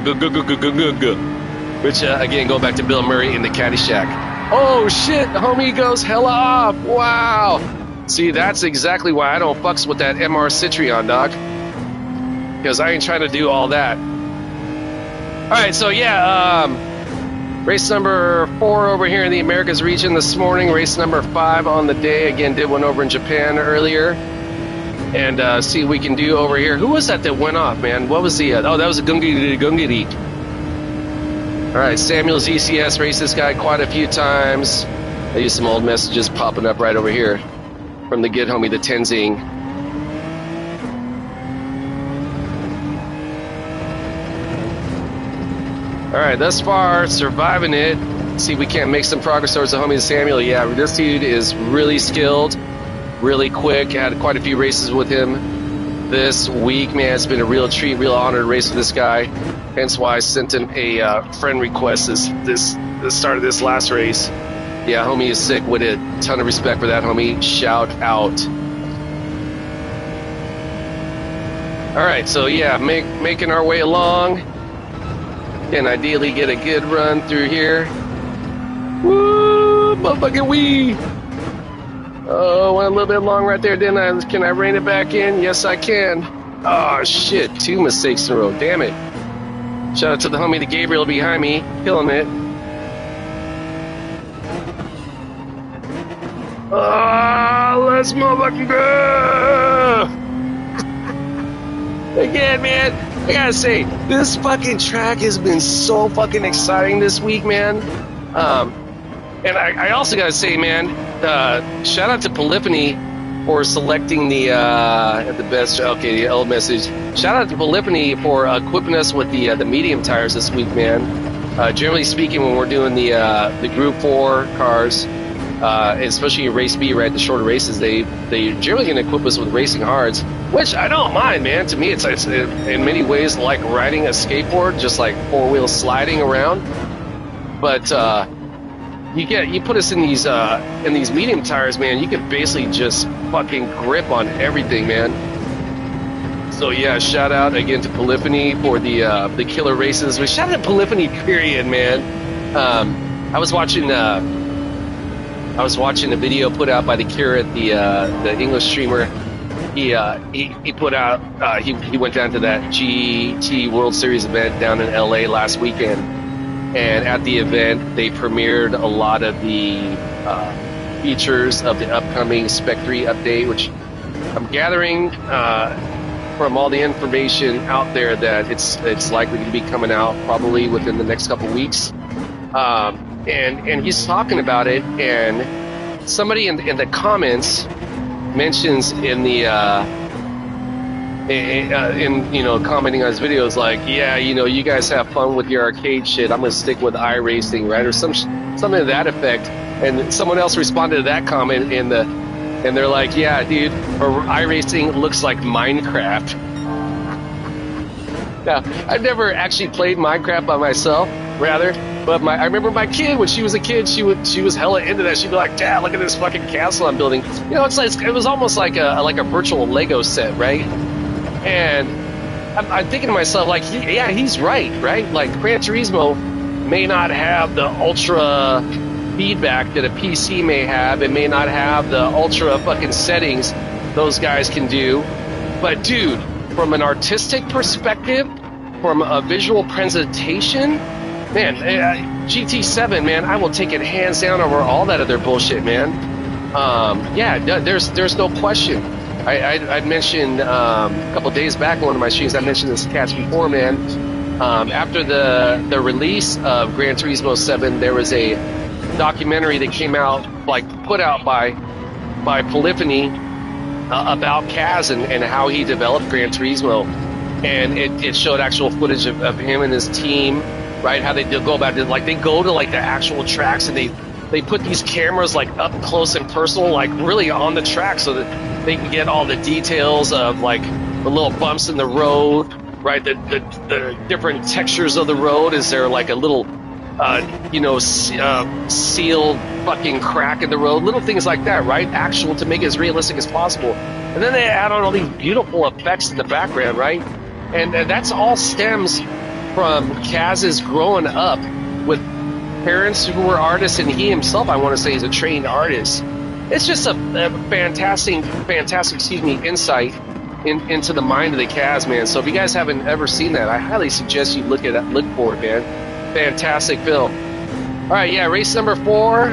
which again, going back to Bill Murray in the Caddyshack. Oh shit, homie goes hella off. Wow. See, that's exactly why I don't fucks with that MR Citrion, dog. Because I ain't trying to do all that. Alright, so yeah, race number 4 over here in the Americas region this morning. Race number 5 on the day. Again, did one over in Japan earlier. And see what we can do over here. Who was that went off, man? What was the... oh, that was a Gungiri. Alright, Samuel ZCS raced this guy quite a few times. I used some old messages popping up right over here from the good homie, the Tenzing. Alright, thus far, surviving it. Let's see if we can't make some progress towards the homie Samuel. Yeah, this dude is really skilled, really quick. I had quite a few races with him this week, man. It's been a real treat, real honor to race with this guy. Hence why I sent him a friend request the start of this last race. Yeah, homie is sick with it. Ton of respect for that, homie. Shout out. Alright, so yeah, making our way along. And ideally get a good run through here. Woo! Motherfucking wee! Oh, went a little bit long right there, didn't I? Can I rein it back in? Yes, I can. Oh, shit. 2 mistakes in a row. Damn it. Shout out to the homie, the Gabriel behind me. Killing it. Let's motherfucking go! Again, man, I gotta say, this fucking track has been so fucking exciting this week, man. And I also gotta say, man, shout out to Polyphony for selecting the best. Okay, the old message. Shout out to Polyphony for equipping us with the medium tires this week, man. Generally speaking, when we're doing the Group 4 cars, especially in Race B, right, the shorter races, they generally gonna equip us with racing hards, which I don't mind, man. To me, it's in many ways like riding a skateboard, just like four-wheel sliding around. But you put us in these medium tires, man. You can basically just fucking grip on everything, man. So yeah, shout out again to Polyphony for the killer races. We shout out to Polyphony, period, man. I was watching a video put out by the Cure, the English streamer. He put out he went down to that GT World Series event down in LA last weekend. And at the event, they premiered a lot of the features of the upcoming Spec 3 update, which I'm gathering from all the information out there that it's likely to be coming out probably within the next couple weeks. And he's talking about it, and somebody in the comments mentions in the commenting on his videos, like, yeah, you guys have fun with your arcade shit. I'm gonna stick with iRacing, right, or something to that effect. And someone else responded to that comment and they're like, yeah, dude, or iRacing looks like Minecraft. Now, I've never actually played Minecraft by myself, rather, but I remember my kid, when she was a kid, she was hella into that. She'd be like, Dad, look at this fucking castle I'm building. It's like, it was almost like a virtual Lego set, right? And I'm thinking to myself, like, he's right? Like, Gran Turismo may not have the ultra feedback that a PC may have. It may not have the ultra fucking settings those guys can do. But, dude, from an artistic perspective, from a visual presentation, man, GT7, man, I will take it hands down over all that other bullshit, man. There's no question. I mentioned a couple days back in one of my streams, I mentioned this catch before, man. After the release of Gran Turismo 7, there was a documentary that came out, like, put out by Polyphony about Kaz and how he developed Gran Turismo. And it showed actual footage of him and his team, right? How they go about it. Like, they go to, like, the actual tracks, and they put these cameras, like, up close and personal, like, really on the track, so that they can get all the details of, like, the little bumps in the road, right? The different textures of the road. Is there, like, a little, sealed fucking crack in the road? Little things like that, right? Actual, to make it as realistic as possible. And then they add on all these beautiful effects in the background, right? And that's all stems from Kaz's growing up with parents who were artists, and he himself, I want to say, is a trained artist. It's just a fantastic, insight into the mind of the Kaz, man. So if you guys haven't ever seen that, I highly suggest you look for it, man. Fantastic film. All right, yeah, race number 4.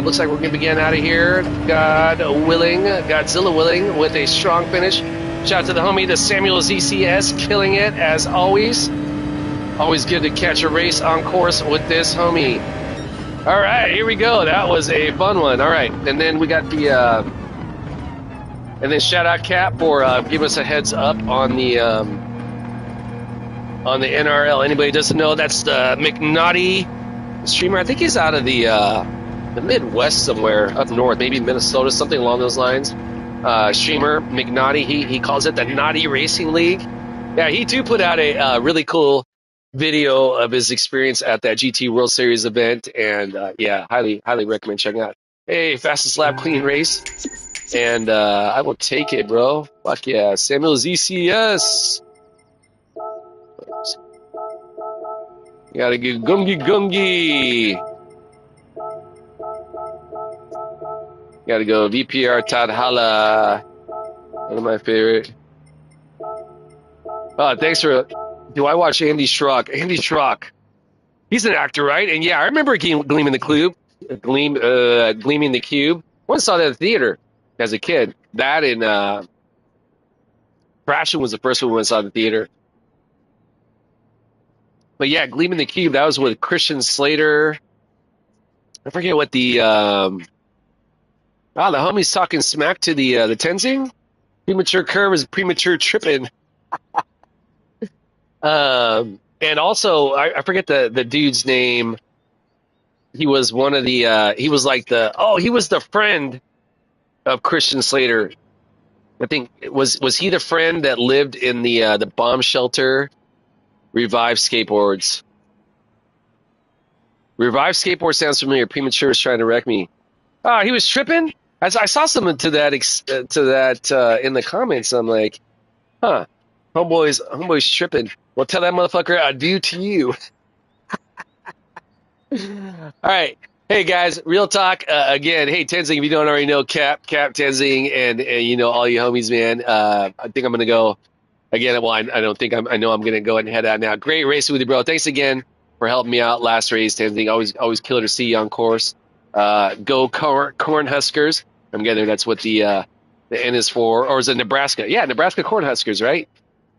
Looks like we're gonna be getting out of here. Godzilla willing, with a strong finish. Shout out to the homie, the Samuel ZCS, killing it as always. Always good to catch a race on course with this homie. All right, here we go. That was a fun one. All right, and then we got and then shout out Cap for giving us a heads up on the NRL. Anybody doesn't know, that's the McNaughty streamer. I think he's out of the Midwest somewhere, up north, maybe Minnesota, something along those lines. Streamer McNaughty, he calls it the Naughty Racing League. Yeah, he too put out a really cool video of his experience at that GT World Series event, and highly recommend checking out. Hey, fastest lap clean race, and I will take it, bro. Fuck yeah, Samuel ZCS. You gotta get gungy. Gotta go. VPR Tadhala. One of my favorite. Thanks for. Do I watch Andy Schrock? Andy Schrock. He's an actor, right? And yeah, I remember Gleaming the Cube. Gleaming the Cube. Once saw that at the theater as a kid. That and Crashing was the first one I saw at the theater. But yeah, Gleaming the Cube. That was with Christian Slater. I forget what the homie's talking smack to the Tenzing. Premature curve is premature tripping. And also, I forget the dude's name. He was one of the. He was like he was the friend of Christian Slater. I think was he the friend that lived in the bomb shelter? Revive Skateboards. Revive Skateboard sounds familiar. Premature is trying to wreck me. Oh, he was tripping. I saw something to that in the comments. I'm like, huh, homeboy's tripping. Well, tell that motherfucker I do to you. All right. Hey guys, real talk again. Hey Tenzing, if you don't already know Cap Tenzing, and you know all you homies, man. I think I'm gonna go again. Well, I don't think I know I'm gonna go ahead and head out now. Great racing with you, bro. Thanks again for helping me out last race, Tenzing. Always killer to see you on course. Go Cornhuskers. I'm getting that's what the N is for, or is it Nebraska? Yeah, Nebraska Cornhuskers, right?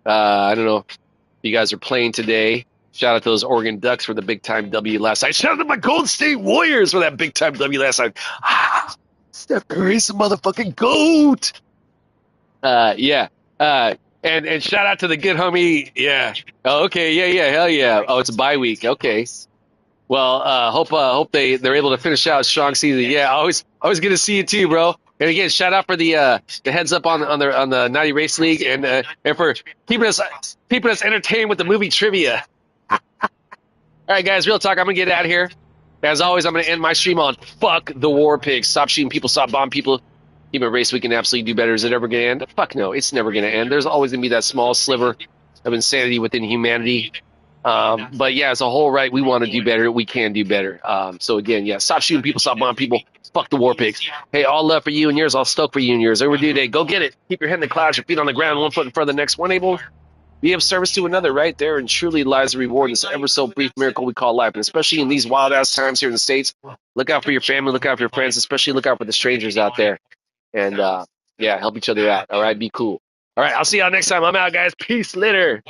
I don't know if you guys are playing today. Shout out to those Oregon Ducks for the big time W last night. Shout out to my Golden State Warriors for that big time W last night. Steph Curry's a motherfucking goat. Yeah. And shout out to the good homie. Yeah. Oh, okay. Yeah. Hell yeah. Oh, it's a bye week. Okay. Well, hope they're able to finish out a strong season. Yeah. Always good to see you too, bro. And again, shout out for the heads up on the Naughty Race League and for keeping us entertained with the movie trivia. All right, guys, real talk. I'm going to get out of here. As always, I'm going to end my stream on fuck the war pigs. Stop shooting people, stop bombing people. Keep a race we can absolutely do better. Is it ever going to end? Fuck no, it's never going to end. There's always going to be that small sliver of insanity within humanity. But yeah, as a whole, right, we want to do better. We can do better. So again, yeah, stop shooting people, stop bombing people. Fuck the war pigs. Hey, all love for you and yours. All stoked for you and yours. Every day, go get it. Keep your head in the clouds, your feet on the ground, 1 foot in front of the next. One able be of service to another, right there, and truly lies the reward in this ever so brief miracle we call life. And especially in these wild ass times here in the States, look out for your family, look out for your friends, especially look out for the strangers out there. And yeah, help each other out. All right, be cool. All right, I'll see y'all next time. I'm out, guys. Peace later.